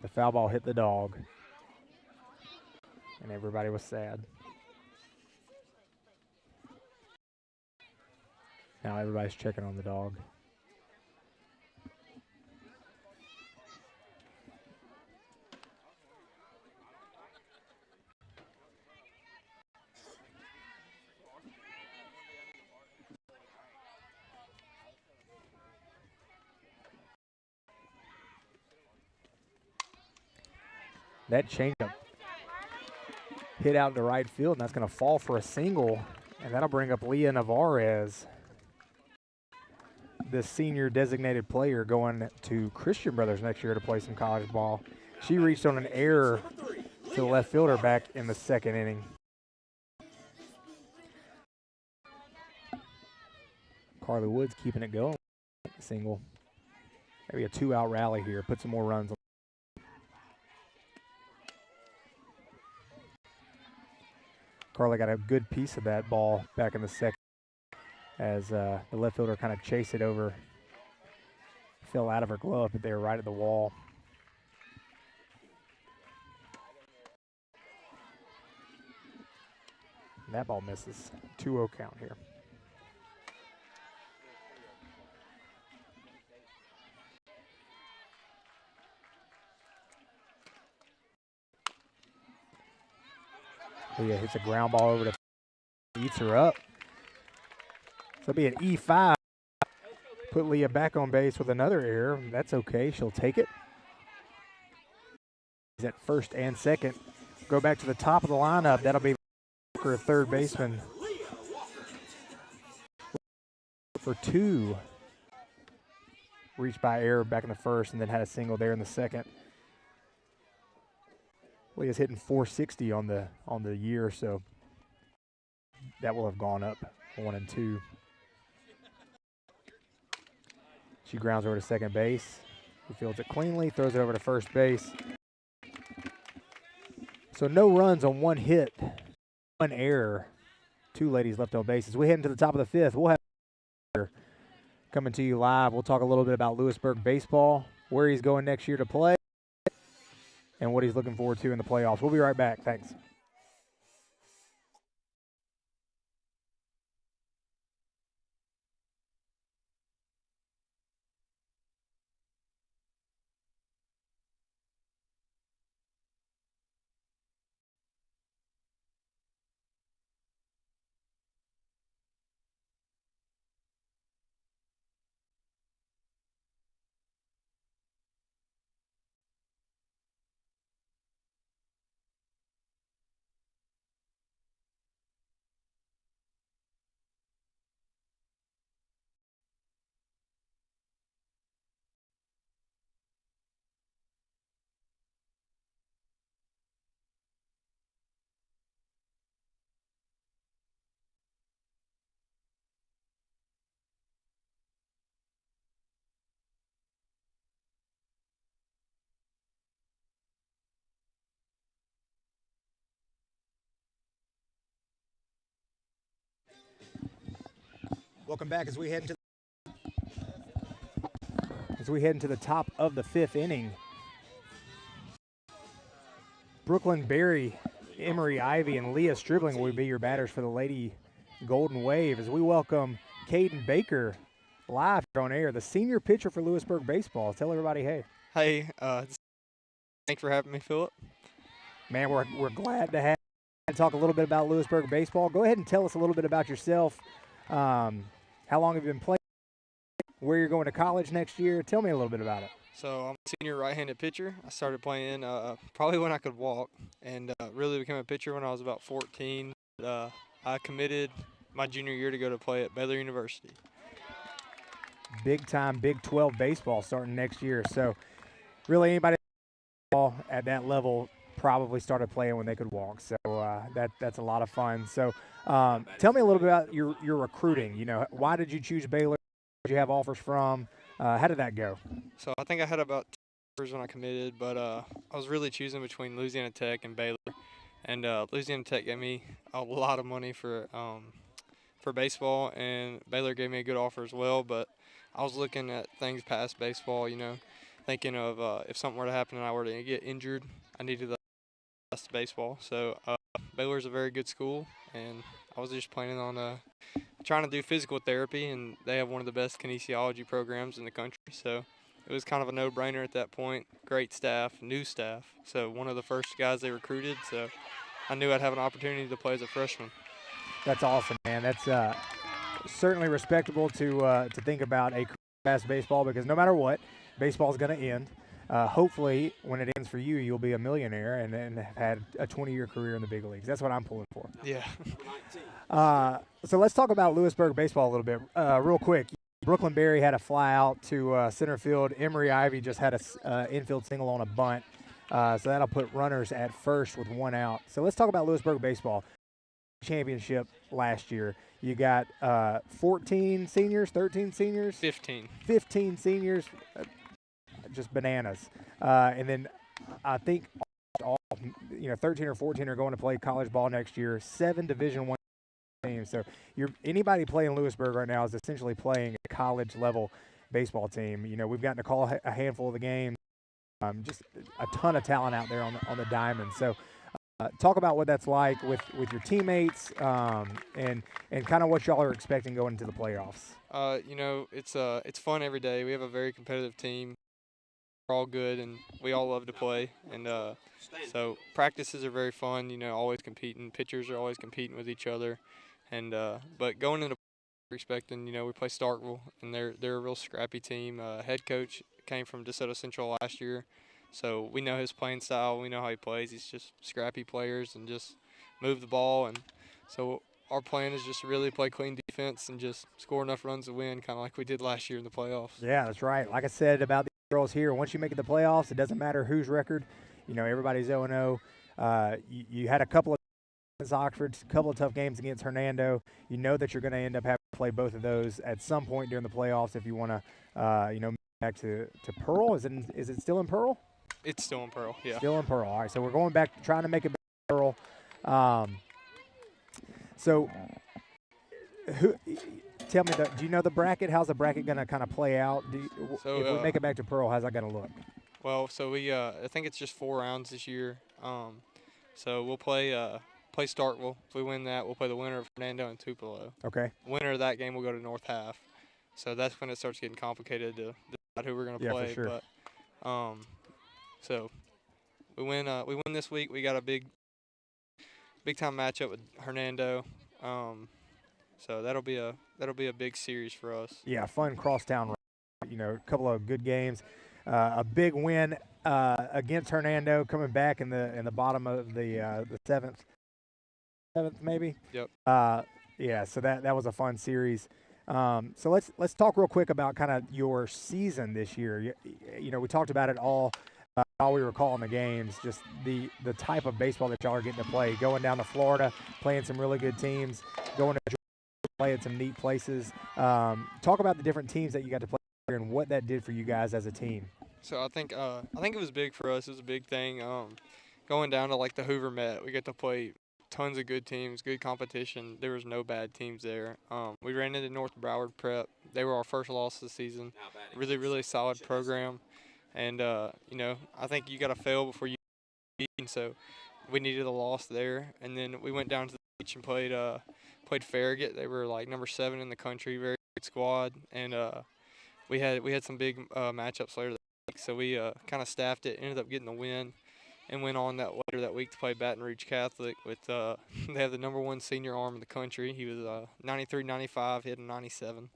The foul ball hit the dog, and everybody was sad. Now everybody's checking on the dog. That changeup hit out to right field, and that's going to fall for a single, and that'll bring up Leah Navarez, the senior designated player going to Christian Brothers next year to play some college ball. She reached on an error to the left fielder back in the second inning. Carly Woods keeping it going. Single. Maybe a 2-out rally here. Put some more runs on. Carly got a good piece of that ball back in the second as the left fielder kind of chased it over. Fell out of her glove, but they were right at the wall. And that ball misses. 2-0 count here. Leah hits a ground ball over to eats her up. So it'll be an E5. Put Leah back on base with another error. That's okay. She'll take it. He's at first and second. Go back to the top of the lineup. That'll be Walker, third baseman. For 2. Reached by error back in the first and then had a single there in the second. Leah's hitting 460 on the year, so that will have gone up 1 and 2. She grounds over to second base. He fields it cleanly, throws it over to first base. So no runs on 1 hit, 1 error, 2 ladies left on base. As we head into the top of the 5th, we'll have coming to you live. We'll talk a little bit about Lewisburg baseball, where he's going next year to play, and what he's looking forward to in the playoffs. We'll be right back. Thanks. Welcome back as we head into the top of the 5th inning. Brooklyn Berry, Emery Ivy, and Leah Stribling will be your batters for the Lady Golden Wave as we welcome Caden Baker live on air, the senior pitcher for Lewisburg baseball. Tell everybody, hey. Hey, thanks for having me, Philip. Man, we're glad to have you talk a little bit about Lewisburg baseball. Go ahead and tell us a little bit about yourself. How long have you been playing? Where you're going to college next year? Tell me a little bit about it. So I'm a senior right-handed pitcher. I started playing probably when I could walk, and really became a pitcher when I was about 14. I committed my junior year to go to play at Baylor University. Big time Big 12 baseball starting next year. So really anybody at that level probably started playing when they could walk. So that's a lot of fun. So tell me a little bit about your recruiting. You know, why did you choose Baylor? Where did you have offers from? How did that go? So I think I had about 2 offers when I committed, but I was really choosing between Louisiana Tech and Baylor. And Louisiana Tech gave me a lot of money for baseball, and Baylor gave me a good offer as well. But I was looking at things past baseball, you know, thinking of if something were to happen and I were to get injured, I needed the best baseball. So Baylor's a very good school, and I was just planning on trying to do physical therapy, and they have one of the best kinesiology programs in the country. So it was kind of a no-brainer at that point. Great staff, new staff. So one of the first guys they recruited. So I knew I'd have an opportunity to play as a freshman. That's awesome, man. That's certainly respectable to think about a career past baseball, because no matter what, baseball is going to end. Hopefully, when it ends for you, you'll be a millionaire and have had a 20-year career in the big leagues. That's what I'm pulling for. Yeah. So let's talk about Lewisburg baseball a little bit real quick. Brooklyn Berry had a fly out to center field. Emery Ivy just had a infield single on a bunt. So that'll put runners at first with 1 out. So let's talk about Lewisburg baseball. Championship last year. You got 14 seniors, 13 seniors? 15. 15 seniors. Just bananas. And then I think all 13 or 14 are going to play college ball next year. 7 Division I teams. So anybody playing Lewisburg right now is essentially playing a college level baseball team. We've gotten to call a handful of the games. Just a ton of talent out there on the diamond. So talk about what that's like with your teammates and kind of what y'all are expecting going into the playoffs. It's fun every day. We have a very competitive team. We're all good, and we all love to play. And so practices are very fun. Always competing. Pitchers are always competing with each other. And but going into we're expecting, we play Starkville, and they're a real scrappy team. Head coach came from DeSoto Central last year, so we know his playing style. We know how he plays. He's just scrappy players and just move the ball. And so our plan is just to really play clean defense and just score enough runs to win, kind of like we did last year in the playoffs. Yeah, that's right. Like I said about the girls here, once you make it the playoffs, it doesn't matter whose record. Everybody's 0-0. You had a couple of Oxford, a couple of tough games against Hernando. You know that you're going to end up having to play both of those at some point during the playoffs if you want to, back to Pearl. Is it still in Pearl? It's still in Pearl, yeah. Still in Pearl. All right, so we're going back to trying to make it back to Pearl. So, tell me, do you know the bracket? How's the bracket going to kind of play out? If we make it back to Pearl, how's that going to look? Well, so I think it's just 4 rounds this year. So we'll play Starkville. If we win that, we'll play the winner of Hernando and Tupelo. Okay. Winner of that game will go to North Half. So that's when it starts getting complicated to decide who we're going to play. For sure. But so we win this week. We got a big time matchup with Hernando. So that'll be a big series for us. Yeah, fun crosstown. A couple of good games. A big win against Hernando, coming back in the bottom of the seventh maybe. Yep. Yeah, so that was a fun series. So let's talk real quick about kind of your season this year. We talked about it all while we were calling the games. Just the type of baseball that y'all are getting to play. Going down to Florida, playing some really good teams. Going to Georgia, play at some neat places. Talk about the different teams that you got to play and what that did for you guys as a team. So I think it was big for us. It was a big thing. Going down to like the Hoover Met, we get to play tons of good teams, good competition. There was no bad teams there. We ran into North Broward Prep. They were our first loss of the season. Really, really solid program. And I think you got to fail before you beat. And so we needed a loss there. And then we went down to the beach and played Farragut. They were like number 7 in the country, very good squad. And we had some big matchups later that week, so we kind of staffed it, ended up getting the win, and went on later that week to play Baton Rouge Catholic with they have the number 1 senior arm in the country. He was 93, 95, hit a 97,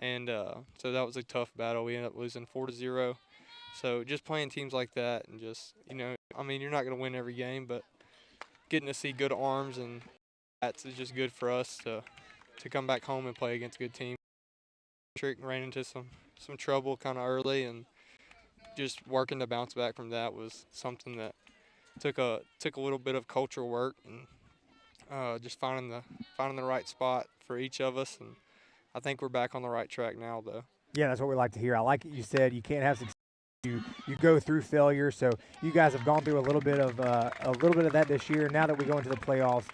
and so that was a tough battle. We ended up losing 4-0. So just playing teams like that, and just you're not going to win every game, but getting to see good arms and bats is just good for us to come back home and play against good teams. Ran into some trouble kind of early, and just working to bounce back from that was something that took a little bit of cultural work, and just finding the right spot for each of us. And I think we're back on the right track now, though. Yeah, that's what we like to hear. I like it. You said you can't have success. You go through failure. So you guys have gone through a little bit of that this year. Now that we go into the playoffs,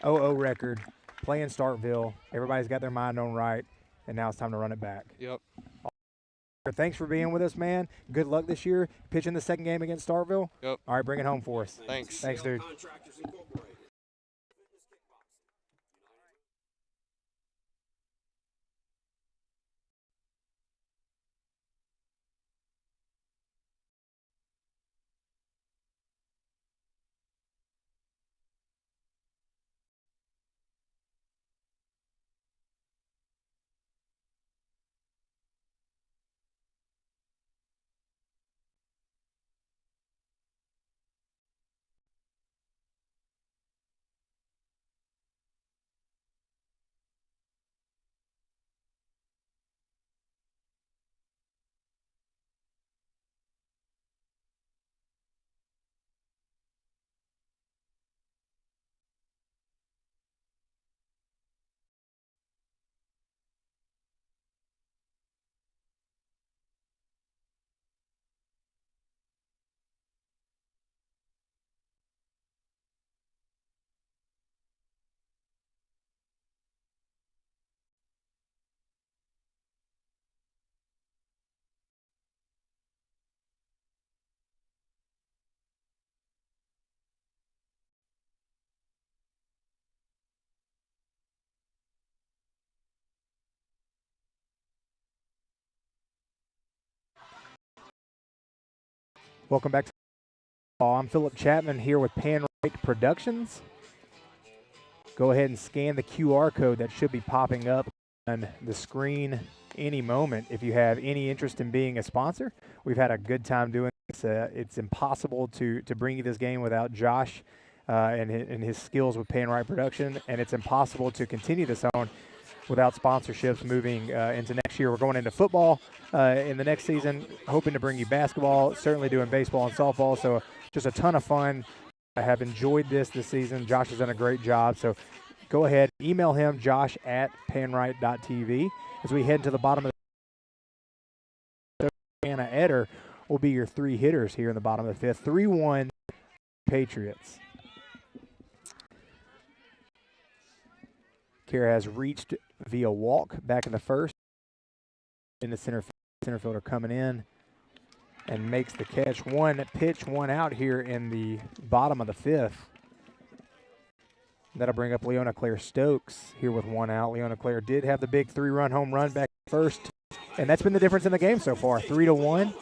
0-0 record, playing Starkville. Everybody's got their mind on right. And now it's time to run it back. Yep. Thanks for being with us, man. Good luck this year. Pitching the second game against Starkville. Yep. All right, bring it home for us. Thanks. Thanks, dude. Welcome back to I'm Philip Chapman here with PanRight Productions. Go ahead and scan the QR code that should be popping up on the screen any moment if you have any interest in being a sponsor. We've had a good time doing this. It's impossible to bring you this game without Josh and his skills with PanRight Production, and it's impossible to continue this on without sponsorships moving into next year. We're going into football in the next season, hoping to bring you basketball, certainly doing baseball and softball, so just a ton of fun. I have enjoyed this season. Josh has done a great job, so go ahead, email him, josh@panright.tv. As we head to the bottom of the Anna Eder will be your three hitters here in the bottom of the fifth. 3-1 Patriots. Kara has reached via walk back in the first. In the center fielder coming in and makes the catch. One pitch, one out here in the bottom of the fifth. That'll bring up Leona Claire Stokes here with one out. Leona Claire did have the big 3-run home run back first, and that's been the difference in the game so far. 3-1.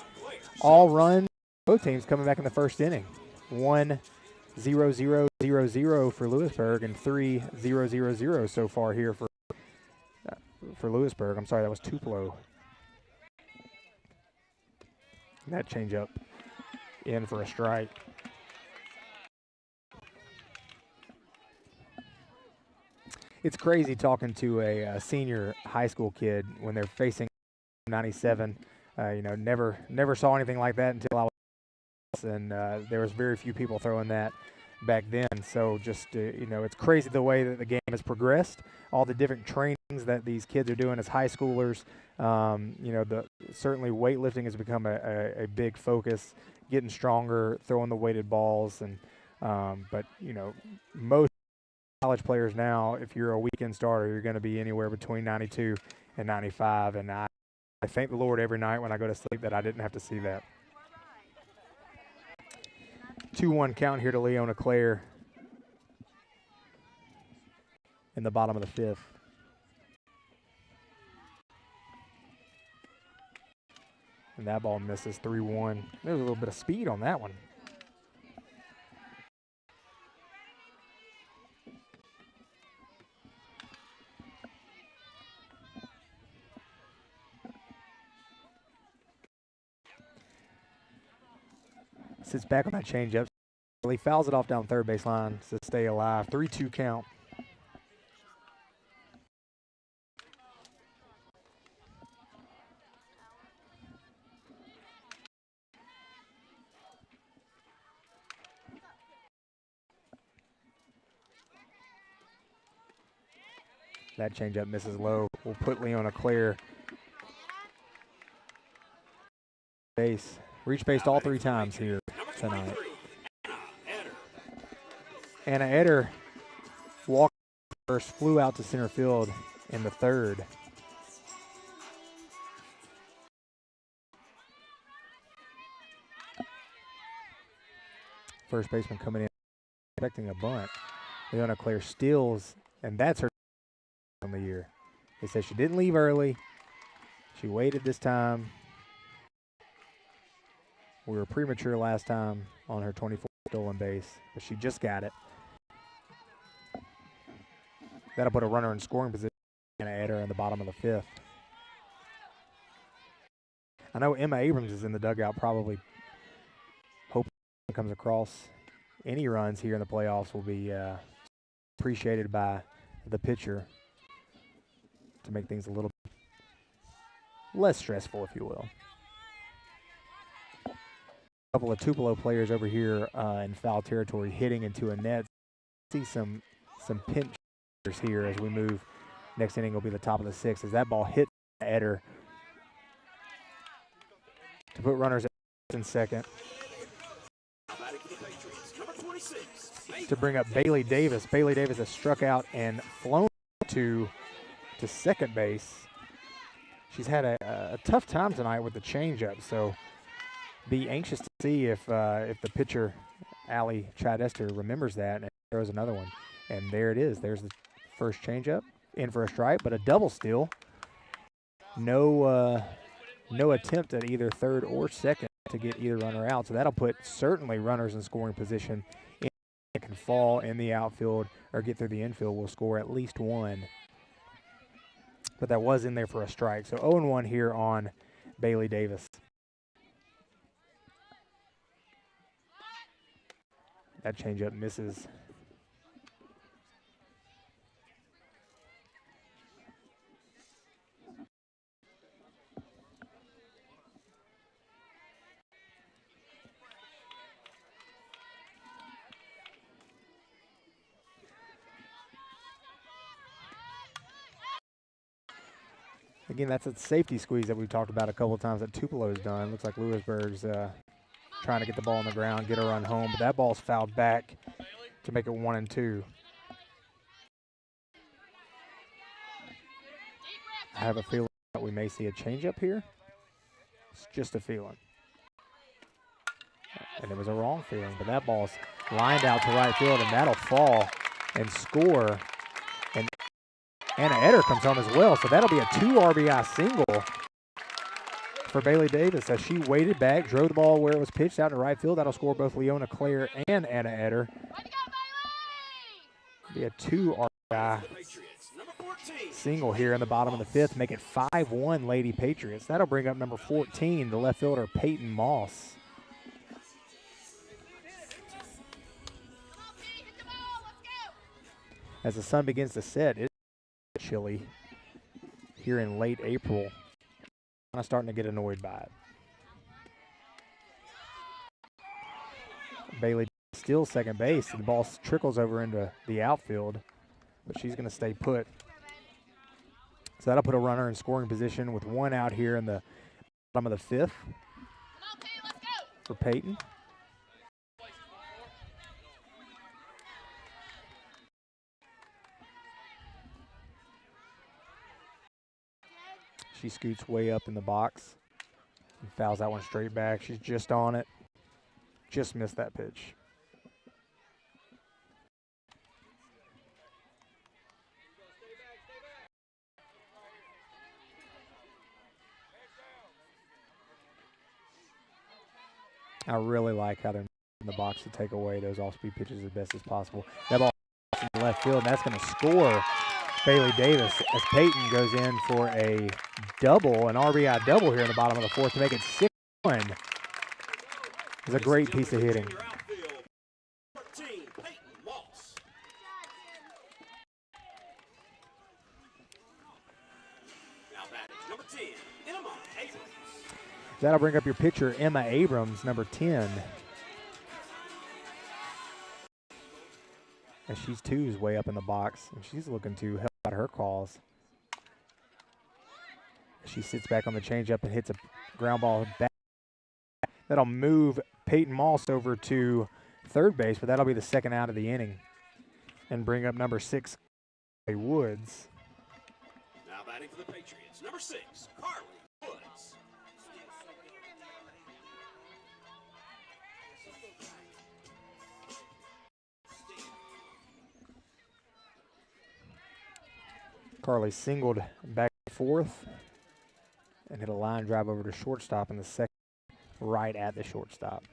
All runs, both teams coming back in the first inning. 1-0-0-0-0 for Lewisburg and 3-0-0-0 so far here for Lewisburg. I'm sorry, that was Tupelo. That changeup in for a strike. It's crazy talking to a senior high school kid when they're facing 97. Never saw anything like that until I was, and there was very few people throwing that back then. So just it's crazy the way that the game has progressed. All the different trainings that these kids are doing as high schoolers. Certainly weightlifting has become a big focus. Getting stronger, throwing the weighted balls, and but most college players now, if you're a weekend starter, you're going to be anywhere between 92 and 95. And I thank the Lord every night when I go to sleep that I didn't have to see that. 2-1 count here to Leona Claire in the bottom of the fifth. And that ball misses. 3-1. There's a little bit of speed on that one. Sits back on that changeup. He fouls it off down third baseline to stay alive. 3-2 count. That changeup misses low. We'll put Leona Claire base. Reach based all three times here tonight. Anna Eder walked first, flew out to center field in the third. First baseman coming in, expecting a bunt. Leona Claire steals, and that's her on the year. They said she didn't leave early. She waited this time. We were premature last time on her 24th stolen base, but she just got it. That'll put a runner in scoring position and add her in the bottom of the fifth. I know Emma Abrams is in the dugout, probably hoping comes across. Any runs here in the playoffs will be appreciated by the pitcher to make things a little less stressful, if you will. A couple of Tupelo players over here in foul territory hitting into a net. See some pinch here as we move. Next inning will be the top of the sixth as that ball hit Eder to put runners in second. To bring up Bailey Davis. Bailey Davis has struck out and flown to second base. She's had a tough time tonight with the changeup, so be anxious to see if the pitcher, Allie Chidester, remembers that and throws another one. And there it is. There's the first changeup in for a strike, but a double steal. No attempt at either third or second to get either runner out. So that'll put certainly runners in scoring position. It can fall in the outfield or get through the infield will score at least one. But that was in there for a strike. So 0-1 here on Bailey Davis. That changeup misses. Again, that's a safety squeeze that we've talked about a couple of times that Tupelo's done. Looks like Lewisburg's trying to get the ball on the ground, get a run home, but that ball's fouled back to make it 1-2. I have a feeling that we may see a changeup here. It's just a feeling. And it was a wrong feeling, but that ball's lined out to right field, and that'll fall and score. And Anna Eder comes home as well, so that'll be a 2 RBI single for Bailey Davis as she waited back, drove the ball where it was pitched out to right field. That'll score both Leona Claire and Anna Eder. Be a 2 RBI single here in the bottom of the fifth, make it 5-1 Lady Patriots. That'll bring up number 14, the left fielder Peyton Moss. As the sun begins to set, it's chilly here in late April. I'm starting to get annoyed by it. Bailey steals second base. The ball trickles over into the outfield, but she's going to stay put. So that'll put a runner in scoring position with 1 out here in the bottom of the fifth for Peyton. She scoots way up in the box and fouls that one straight back. She's just on it. Just missed that pitch. I really like how they're in the box to take away those off-speed pitches as best as possible. That ball in the left field, and that's going to score Bailey Davis as Peyton goes in for a double, an RBI double here in the bottom of the fourth to make it 6-1. It's a great piece of hitting. That'll bring up your pitcher, Emma Abrams, number 10. And she's two's way up in the box, and she's looking to help out her cause. She sits back on the changeup and hits a ground ball back. That'll move Peyton Moss over to third base, but that'll be the second out of the inning. And bring up number 6, Woods. Now batting for the Patriots, number 6, Carly Woods. Carly singled back fourth and hit a line drive over to shortstop in the second, right at the shortstop.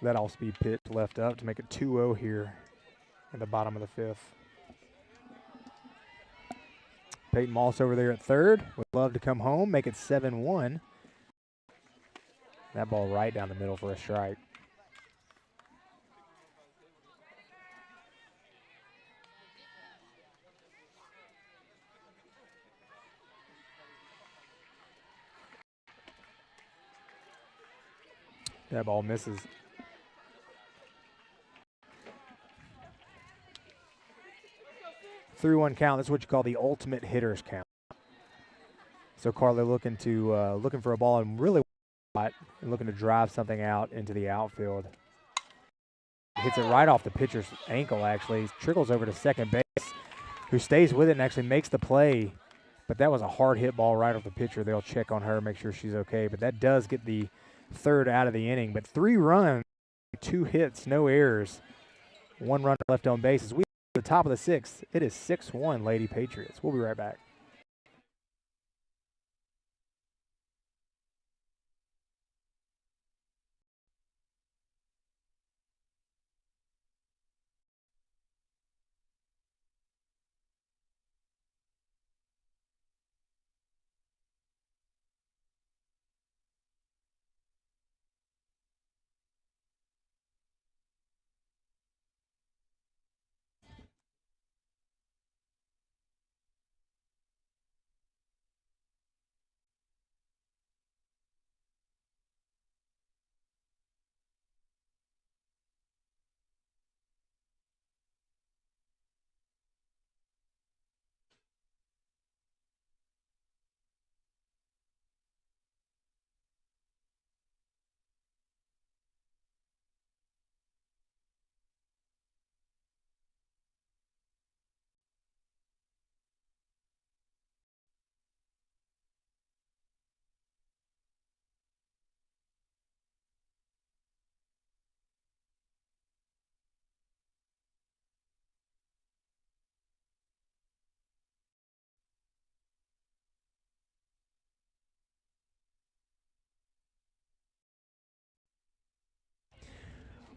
That all-speed pitch left up to make it 2-0 here in the bottom of the fifth. Peyton Moss over there at third. Would love to come home, make it 7-1. That ball right down the middle for a strike. That ball misses. 3-1 count. That's what you call the ultimate hitter's count. So Carly looking for a ball and really hot and looking to drive something out into the outfield. Hits it right off the pitcher's ankle, actually. Trickles over to second base, who stays with it and actually makes the play. But that was a hard hit ball right off the pitcher. They'll check on her, make sure she's okay. But that does get the third out of the inning. But 3 runs, 2 hits, no errors 1 run left on base. As we at the top of the 6th, it is 6-1 Lady Patriots. We'll be right back.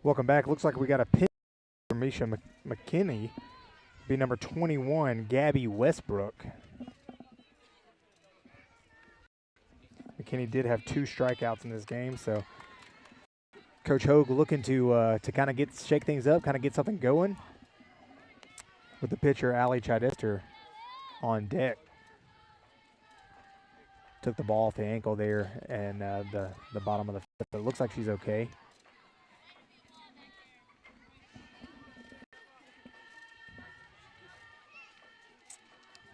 Welcome back. Looks like we got a pin for Misha McKinney. Be number 21, Gabby Westbrook. McKinney did have 2 strikeouts in this game, so Coach Hogue looking to kind of shake things up, kind of get something going with the pitcher, Allie Chidester, on deck. Took the ball off the ankle there and the bottom of the foot, but it looks like she's okay.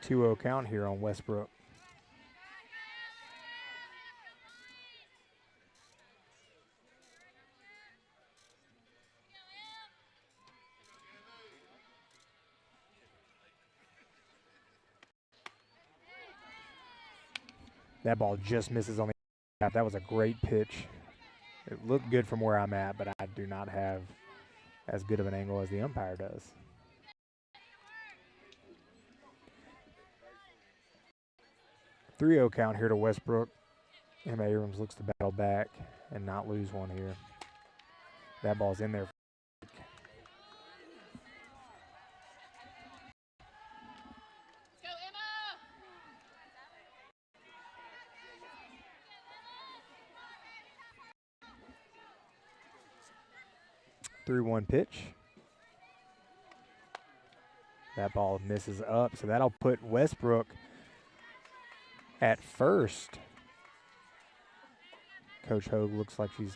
(2-0) count here on Westbrook. That ball just misses on the cap. That was a great pitch. It looked good from where I'm at, but I do not have as good of an angle as the umpire does. (3-0) count here to Westbrook. Emma Abrams looks to battle back and not lose one here. That ball's in there. Go, Emma! 3-1 pitch. That ball misses up, so that'll put Westbrook at first. Coach Hogue looks like she's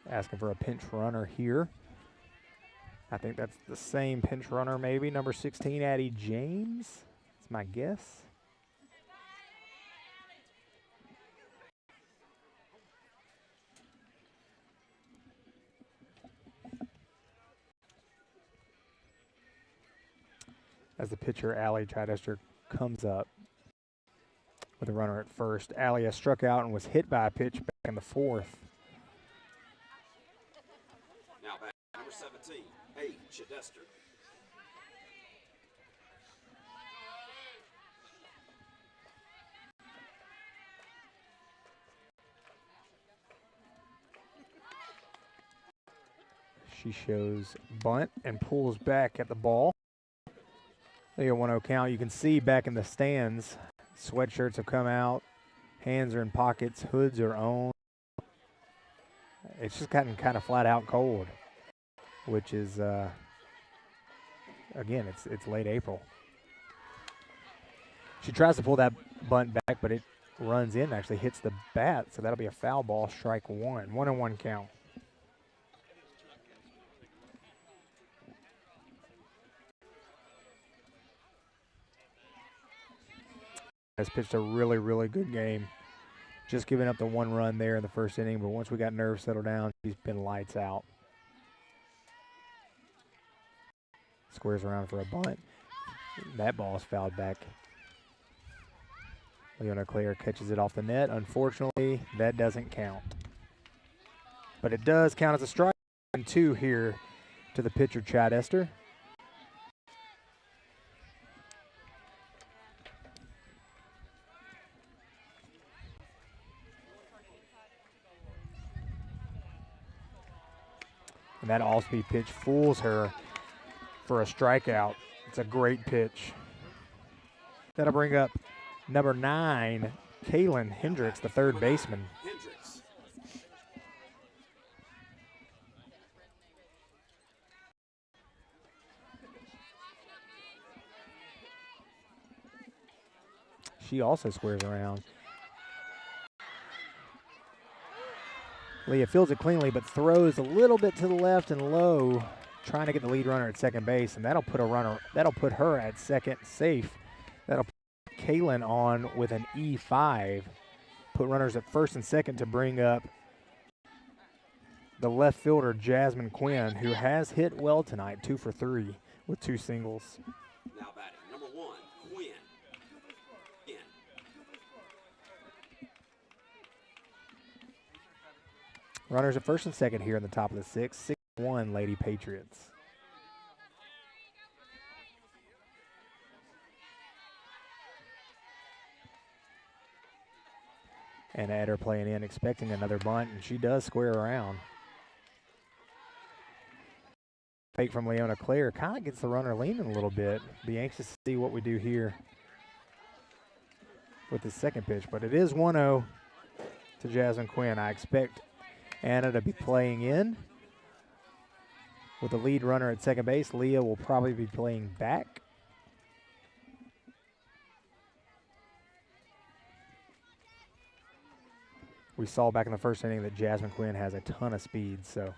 asking for a pinch runner here. I think that's the same pinch runner, maybe. Number 16, Addie James. That's my guess. As the pitcher, Allie Chidester, comes up with a runner at first. Allie has struck out and was hit by a pitch back in the 4th. Now back number 17, A. Chidester. She shows bunt and pulls back at the ball. There, 1-0 count. You can see back in the stands, sweatshirts have come out, hands are in pockets, hoods are on. It's just gotten kind of flat out cold, which is, again, it's late April. She tries to pull that bunt back, but it runs in, actually hits the bat, so that'll be a foul ball, strike 1. 1-1 count. Has pitched a really, really good game. Just giving up the 1 run there in the first inning, but once we got nerves settled down, she's been lights out. Squares around for a bunt. That ball's fouled back. Leona Claire catches it off the net. Unfortunately, that doesn't count. But it does count as a strike. 2 here to the pitcher, Chad Esther. And that all-speed pitch fools her for a strikeout. It's a great pitch. That'll bring up number 9, Kaylin Hendricks, the third baseman. Hendricks. She also squares around. Leah fields it cleanly, but throws a little bit to the left and low, trying to get the lead runner at second base, and that'll put her at second safe. That'll put Kaylin on with an E5. Put runners at first and second to bring up the left fielder, Jasmine Quinn, who has hit well tonight, 2 for 3 with 2 singles. Now batting, number 1, Quinn. Runners at first and second here in the top of the 6th. 6-1 Lady Patriots. And Eder playing in, expecting another bunt, and she does square around. Fake from Leona Claire kind of gets the runner leaning a little bit. Be anxious to see what we do here with the second pitch, but it is 1-0 to Jasmine Quinn. I expect Anna to be playing in with the lead runner at second base. Leah will probably be playing back. We saw back in the first inning that Jasmine Quinn has a ton of speed, so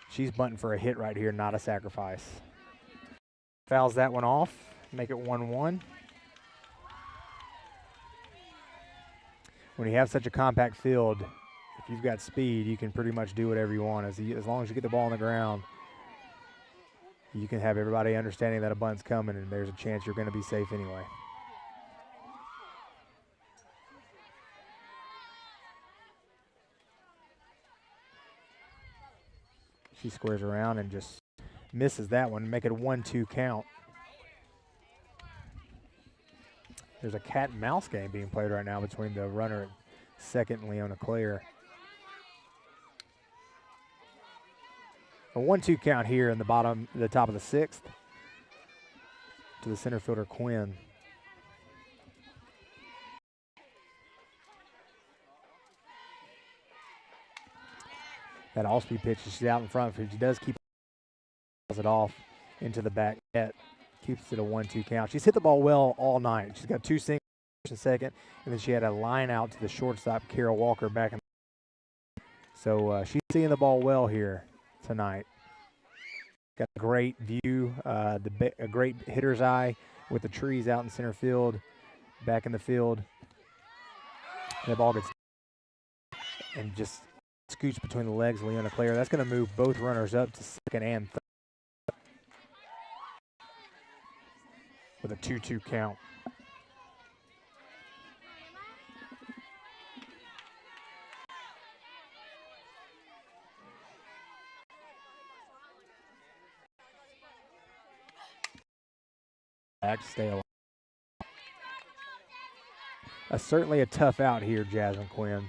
she's bunting for a hit right here, not a sacrifice. Fouls that one off, make it 1-1. When you have such a compact field, if you've got speed, you can pretty much do whatever you want. As long as you get the ball on the ground, you can have everybody understanding that a bunt's coming and there's a chance you're going to be safe anyway. She squares around and just misses that one, make it a 1-2 count. There's a cat and mouse game being played right now between the runner at second and Leona Claire. A 1-2 count here in the top of the 6th to the center fielder, Quinn. That all-speed pitch, she's out in front. She does keep it off into the back net. Keeps it a 1-2 count. She's hit the ball well all night. She's got 2 singles in second, and then she had a line out to the shortstop, Carol Walker, back in. So she's seeing the ball well here tonight. Got a great view, a great hitter's eye with the trees out in center field, back in the field. And the ball gets and just scoots between the legs of Leona Claire. That's going to move both runners up to second and third with a 2-2 count. Back to stay alive. Certainly a tough out here, Jasmine Quinn.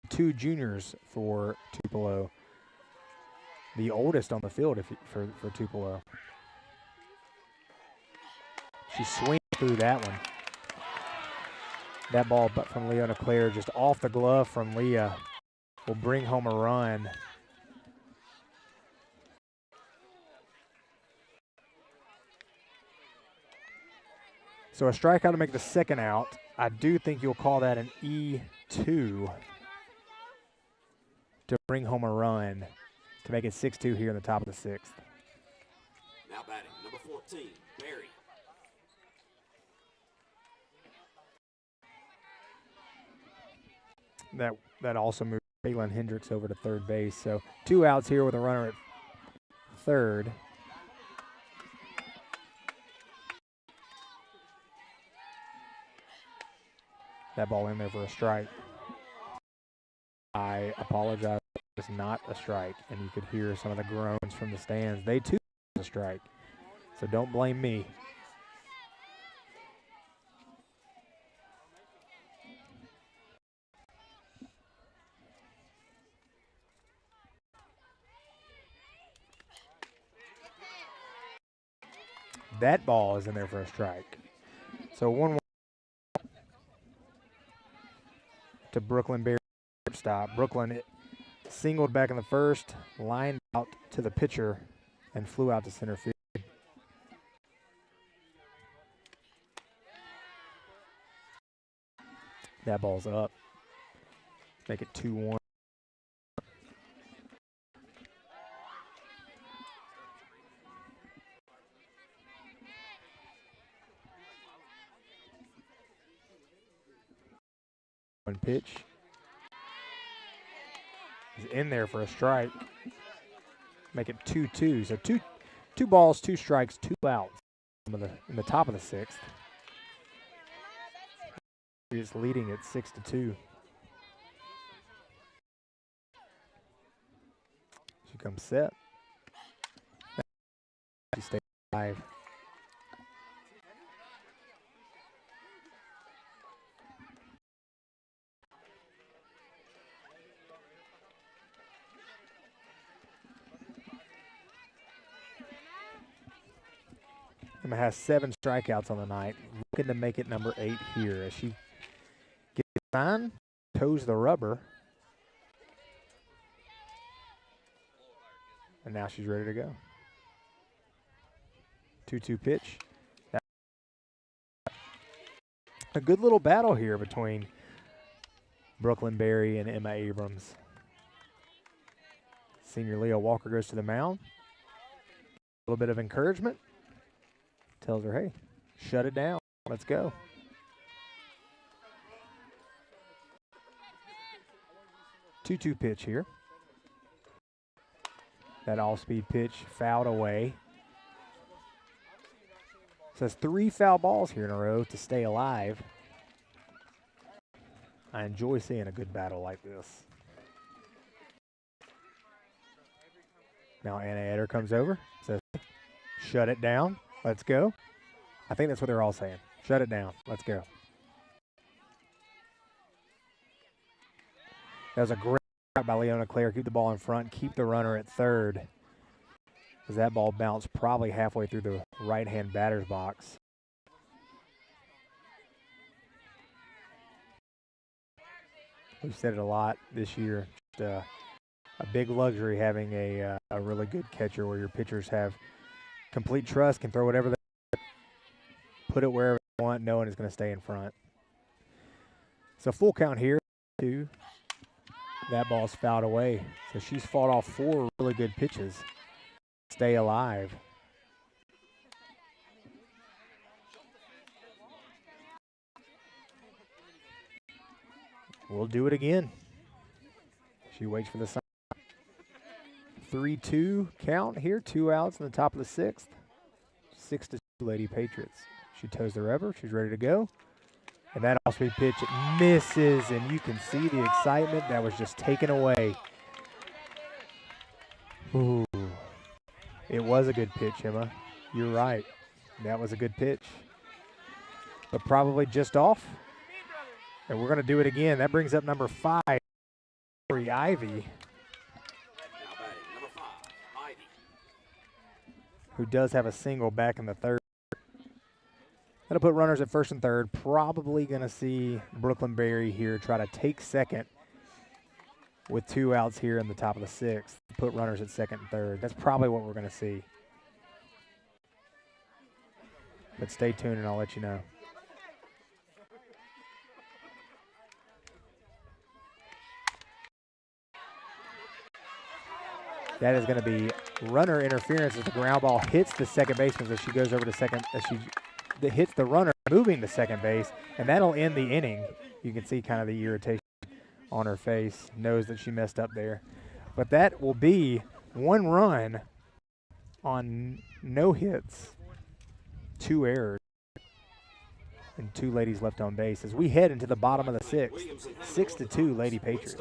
Two juniors for Tupelo. The oldest on the field for Tupelo. She swings through that one. That ball from Leona Claire just off the glove from Leah will bring home a run. So a strikeout to make the second out. I do think you'll call that an E2 to bring home a run to make it 6-2 here in the top of the 6th. Now batting, number 14, Barry. That also moved Kaylin Hendricks over to third base. So 2 outs here with a runner at third. That ball in there for a strike. I apologize. It's not a strike, and you could hear some of the groans from the stands. They too a strike, so don't blame me. That ball is in there for a strike. So 1-1 to Brooklyn Berry stop. Brooklyn singled back in the first, lined out to the pitcher, and flew out to center field. That ball's up. Make it 2-1. One pitch is in there for a strike. Make it 2-2. So two balls, 2 strikes, 2 outs in the top of the 6th. Patriots leading at 6-2. She comes set. She stays alive. Emma has 7 strikeouts on the night, looking to make it number 8 here as she gets on, toes the rubber, and now she's ready to go. 2-2 pitch. A good little battle here between Brooklyn Berry and Emma Abrams. Senior Leah Walker goes to the mound. A little bit of encouragement. Tells her, hey, shut it down. Let's go. Two-two pitch here. That all-speed pitch fouled away. So it's 3 foul balls here in a row to stay alive. I enjoy seeing a good battle like this. Now Anna Eder comes over, says, shut it down. Let's go. I think that's what they're all saying. Shut it down. Let's go. That was a great shot by Leona Claire. Keep the ball in front. Keep the runner at third. As that ball bounced probably halfway through the right-hand batter's box. We've said it a lot this year. Just a big luxury having a really good catcher where your pitchers have complete trust, can throw whatever they want, put it wherever they want, knowing it's going to stay in front. So full count here. 2. That ball's fouled away. So she's fought off 4 really good pitches. Stay alive. We'll do it again. She waits for the sign. 3-2 count here, 2 outs in the top of the 6th. 6-2 Lady Patriots. She toes the rubber. She's ready to go. And that off-speed pitch, it misses, and you can see the excitement that was just taken away. Ooh. It was a good pitch, Emma. You're right. That was a good pitch. But probably just off. And we're going to do it again. That brings up number 5, Ivy. Now batting, number 5, Ivy. Who does have a single back in the 3rd. That'll put runners at 1st and 3rd. Probably going to see Brooklyn Berry here try to take 2nd with 2 outs here in the top of the 6th. Put runners at 2nd and 3rd. That's probably what we're going to see. But stay tuned and I'll let you know. That is going to be runner interference as the ground ball hits the second baseman as she goes over to second, as she hits the runner moving to second base, and that'll end the inning. You can see kind of the irritation on her face, knows that she messed up there. But that will be 1 run on no hits, 2 errors. and 2 ladies left on base as we head into the bottom of the 6th. 6-2 Lady Patriots.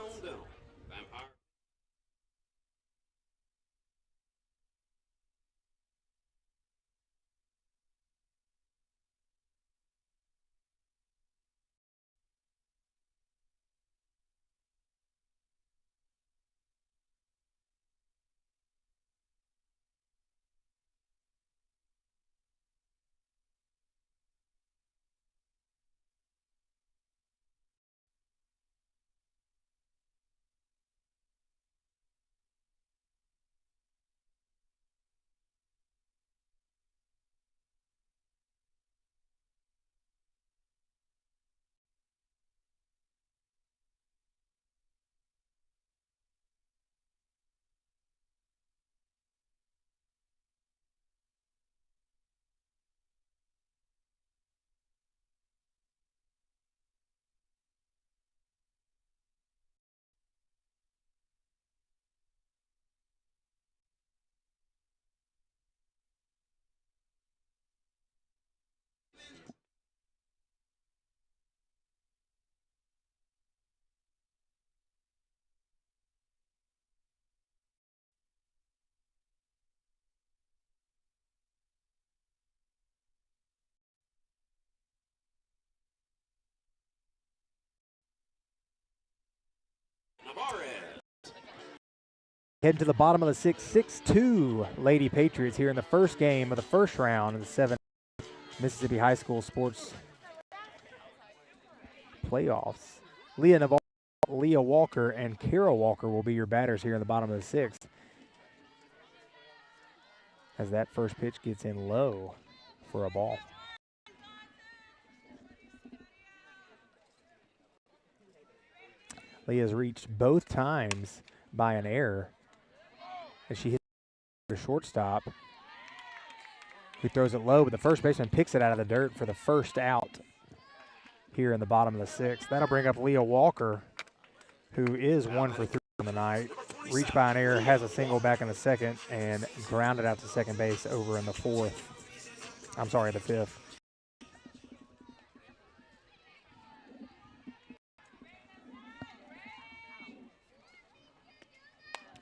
Heading to the bottom of the 6th, 6-2 Lady Patriots here in the first game of the first round of the 7th Mississippi High School Sports Playoffs. Leah Walker and Carol Walker will be your batters here in the bottom of the 6th. As that first pitch gets in low for a ball. Leah's reached both times by an error as she hits the shortstop, who throws it low, but the first baseman picks it out of the dirt for the first out here in the bottom of the 6th. That'll bring up Leah Walker, who is 1 for 3 on the night. Reached by an error, has a single back in the 2nd, and grounded out to second base over in the 4th. I'm sorry, the 5th.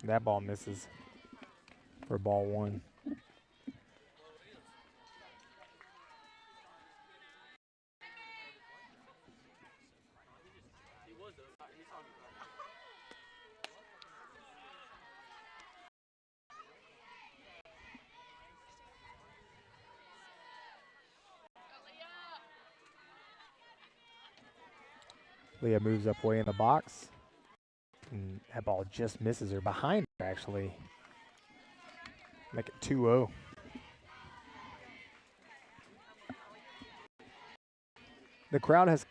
That ball misses for ball 1. Leah moves up way in the box. And that ball just misses her, behind her actually. Make it 2-0. The crowd has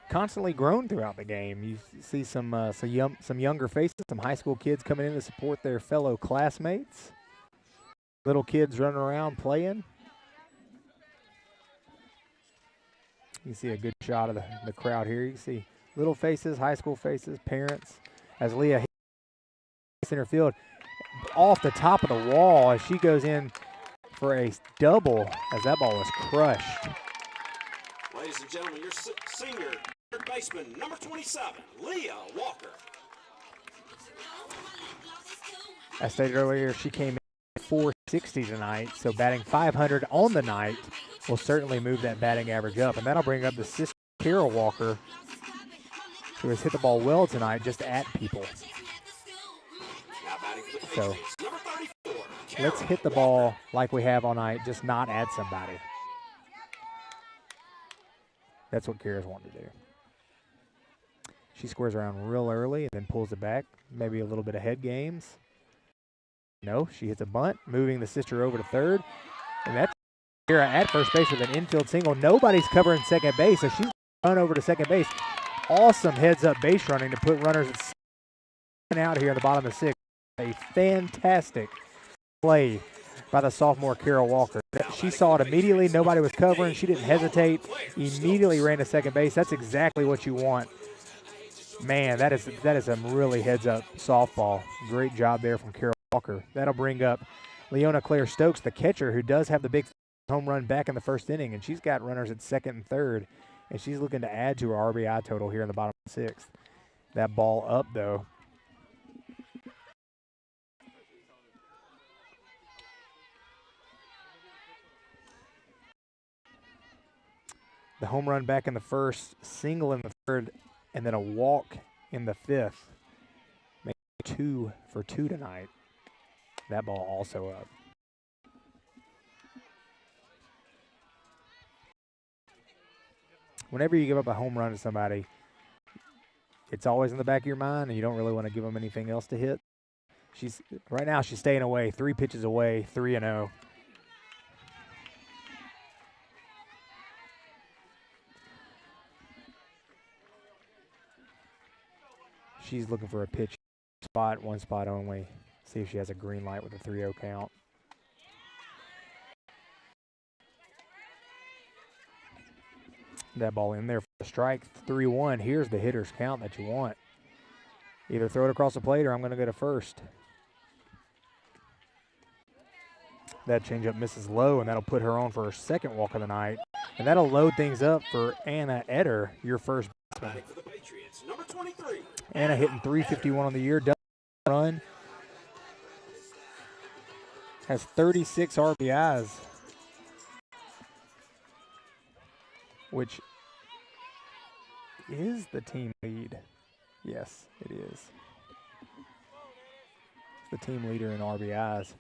constantly grown throughout the game. You see some younger faces, some high school kids coming in to support their fellow classmates. Little kids running around playing. You see a good shot of the crowd here. You can see little faces, high school faces, parents. As Leah hits center field off the top of the wall as she goes in for a double as that ball was crushed. Ladies and gentlemen, your senior third baseman, number 27, Leah Walker. As stated earlier, she came in at 460 tonight, so batting 500 on the night will certainly move that batting average up, and that'll bring up the sister Carol Walker, who has hit the ball well tonight, just at people. So let's hit the ball like we have all night, just not at somebody. That's what Kara's wanting to do. She squares around real early and then pulls it back, maybe a little bit of head games. No, she hits a bunt, moving the sister over to third. And that's Kara at first base with an infield single. Nobody's covering second base, so she's run over to second base. Awesome heads-up base running to put runners out here in the bottom of the 6th. A fantastic play by the sophomore Carol Walker. She saw it immediately. Nobody was covering. She didn't hesitate. Immediately ran to second base. That's exactly what you want. Man, that is some really heads-up softball. Great job there from Carol Walker. That'll bring up Leona Claire Stokes, the catcher, who does have the big home run back in the first inning, and she's got runners at second and third, and she's looking to add to her RBI total here in the bottom of the sixth. That ball up, though. The home run back in the first, single in the third, and then a walk in the fifth. Maybe 2 for 2 tonight. That ball also up. Whenever you give up a home run to somebody, it's always in the back of your mind, and you don't really want to give them anything else to hit. Right now she's staying away, 3 pitches away, 3-0. She's looking for a pitch spot, 1 spot only. See if she has a green light with a 3-0 count. That ball in there for a strike, 3-1. Here's the hitter's count that you want. Either throw it across the plate or I'm going to go to first. That changeup misses low, and that'll put her on for her second walk of the night. And that'll load things up for Anna Eder, your first baseman. For the Patriots, number 23. Anna hitting .351 on the year, double run. Has 36 RBIs, which is the team lead. Yes, it is. It's the team leader in RBIs.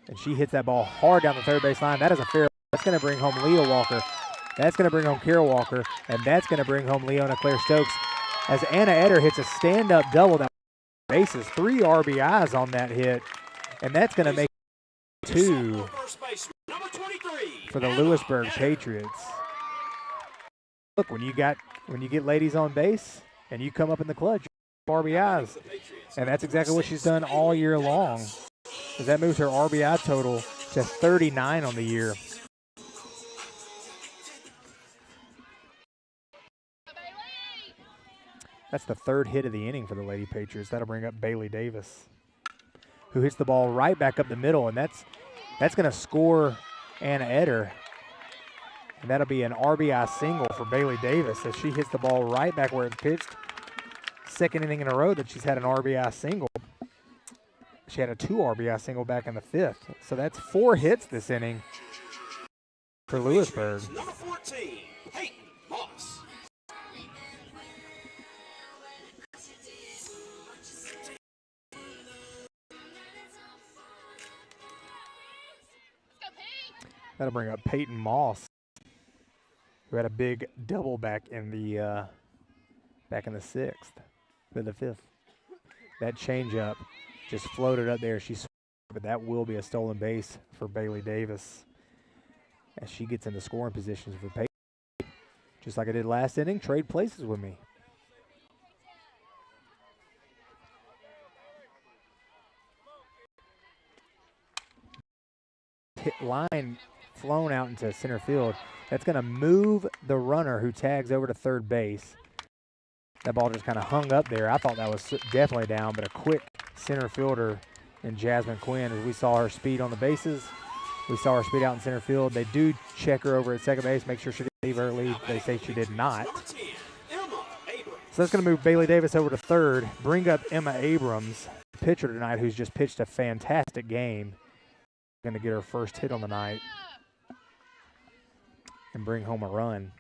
And she hits that ball hard down the third base line. That is a fair. That's going to bring home Leah Walker. That's going to bring home Kara Walker. And that's going to bring home Leona Claire Stokes. As Anna Eder hits a stand-up double down bases. 3 RBIs on that hit. And that's going to make 2 for the Lewisburg Patriots. Look, when you get ladies on base and you come up in the clutch, RBIs. And that's exactly what she's done all year long. Because that moves her RBI total to 39 on the year. That's the 3rd hit of the inning for the Lady Patriots. That'll bring up Bailey Davis, who hits the ball right back up the middle, and that's going to score Anna Eder. And that'll be an RBI single for Bailey Davis as she hits the ball right back where it's pitched. 2nd inning in a row that she's had an RBI single. She had a 2 RBI single back in the 5th. So that's 4 hits this inning for Lewisburg. Number 14, Peyton Moss. That'll bring up Peyton Moss, who had a big double back in the 6th, or the 5th. That changeup just floated up there. But that will be a stolen base for Bailey Davis as she gets into scoring positions for Peyton. Just like I did last inning, trade places with me. Hit line flown out into center field. That's going to move the runner who tags over to third base. That ball just kind of hung up there. I thought that was definitely down, but a quick center fielder in Jasmine Quinn, as we saw her speed on the bases. We saw her speed out in center field. They do check her over at second base, make sure she didn't leave early. They say she did not. So that's going to move Bailey Davis over to third, bring up Emma Abrams, pitcher tonight, who's just pitched a fantastic game. Going to get her first hit on the night and bring home a run.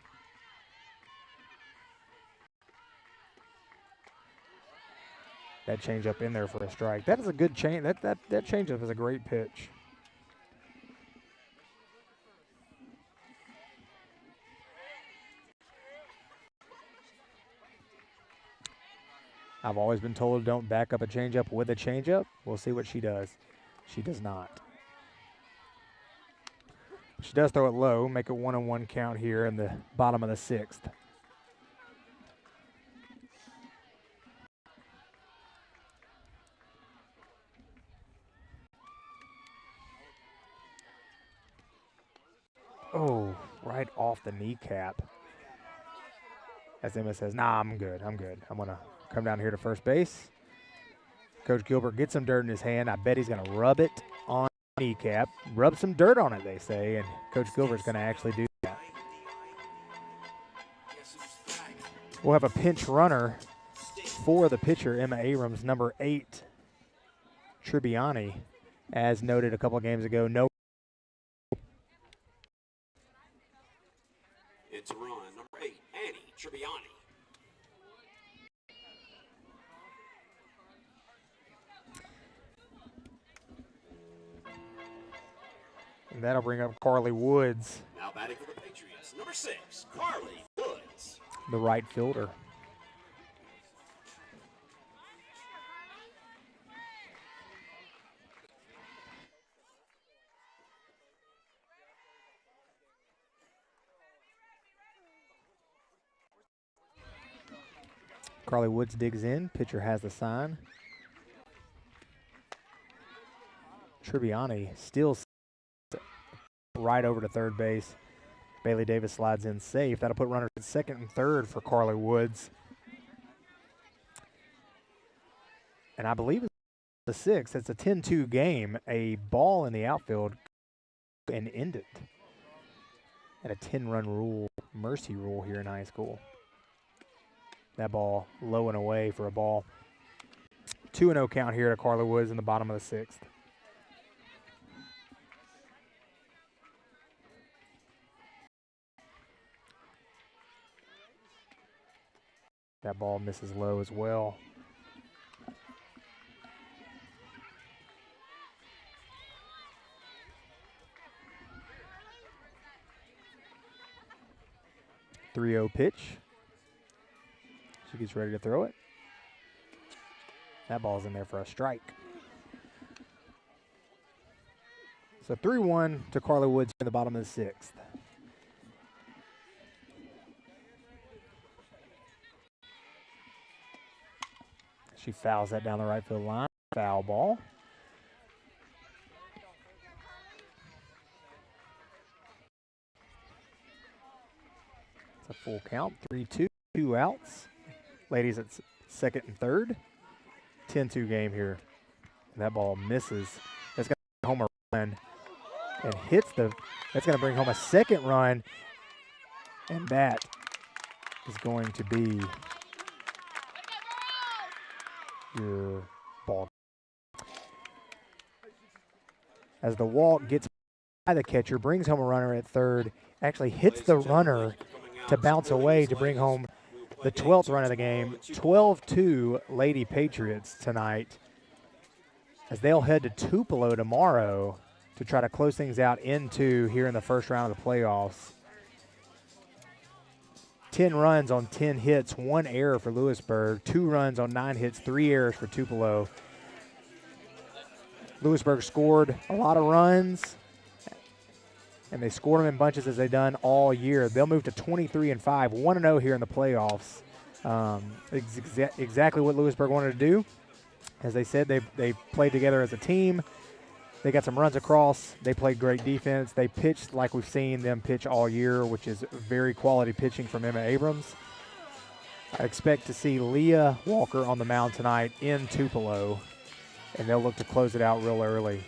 That changeup in there for a strike. That is a good change. That changeup is a great pitch. I've always been told don't back up a changeup with a changeup. We'll see what she does. She does not. She does throw it low, make a 1-on-1 count here in the bottom of the 6th. Oh, right off the kneecap. As Emma says, nah, I'm good. I'm going to come down here to first base. Coach Gilbert gets some dirt in his hand. I bet he's going to rub it on kneecap, rub some dirt on it, they say, and Coach Gilbert's going to actually do that. We'll have a pinch runner for the pitcher, Emma Abrams, number 8, Tribbiani, as noted a couple of games ago. No. It's a run, number 8, Annie Tribbiani. And that'll bring up Carly Woods. Now batting for the Patriots, number 6, Carly Woods. The right fielder. Carly Woods digs in. Pitcher has the sign. Tribbiani still right over to third base. Bailey Davis slides in safe. That'll put runners at second and third for Carly Woods. And I believe it's the 6th. It's a 10-2 game. A ball in the outfield and end it at a 10-run rule, mercy rule here in high school. That ball low and away for a ball. 2-0 count here to Carly Woods in the bottom of the 6th. That ball misses low as well. .30 pitch. She gets ready to throw it. That ball's in there for a strike. So 3-1 to Carly Woods in the bottom of the 6th. She fouls that down the right field line. Foul ball. It's a full count. 3-2. 2 outs. Ladies at second and third. 10-2 game here. And that ball misses. That's going to home a run and hits the. That's going to bring home a second run. And that is going to be your ball. As the walk gets by the catcher, brings home a runner at third, actually hits the runner to bounce away to bring home the 12th run of the game. 12-2 Lady Patriots tonight, as they'll head to Tupelo tomorrow to try to close things out into here in the first round of the playoffs. 10 runs on 10 hits, 1 error for Lewisburg, 2 runs on 9 hits, 3 errors for Tupelo. Lewisburg scored a lot of runs, and they scored them in bunches as they've done all year. They'll move to 23-5, 1-0 here in the playoffs. Exactly what Lewisburg wanted to do. As they said, they played together as a team. They got some runs across. They played great defense. They pitched like we've seen them pitch all year, which is very quality pitching from Emma Abrams. I expect to see Leah Walker on the mound tonight in Tupelo, and they'll look to close it out real early.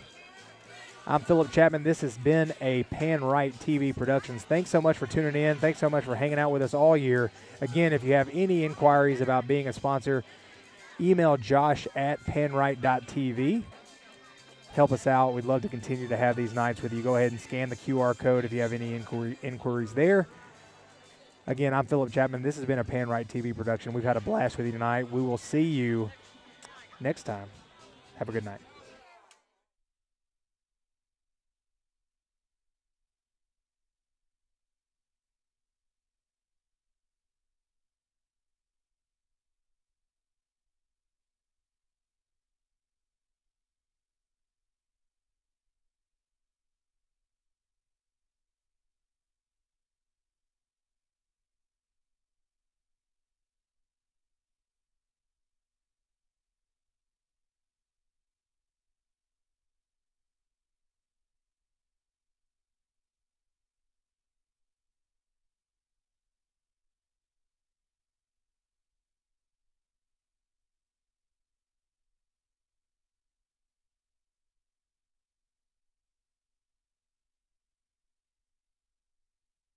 I'm Philip Chapman. This has been a PanRight TV Productions. Thanks so much for tuning in. Thanks so much for hanging out with us all year. Again, if you have any inquiries about being a sponsor, email josh@panright.tv. Help us out. We'd love to continue to have these nights with you. Go ahead and scan the QR code if you have any inquiries there. Again, I'm Philip Chapman. This has been a PanRight TV production. We've had a blast with you tonight. We will see you next time. Have a good night.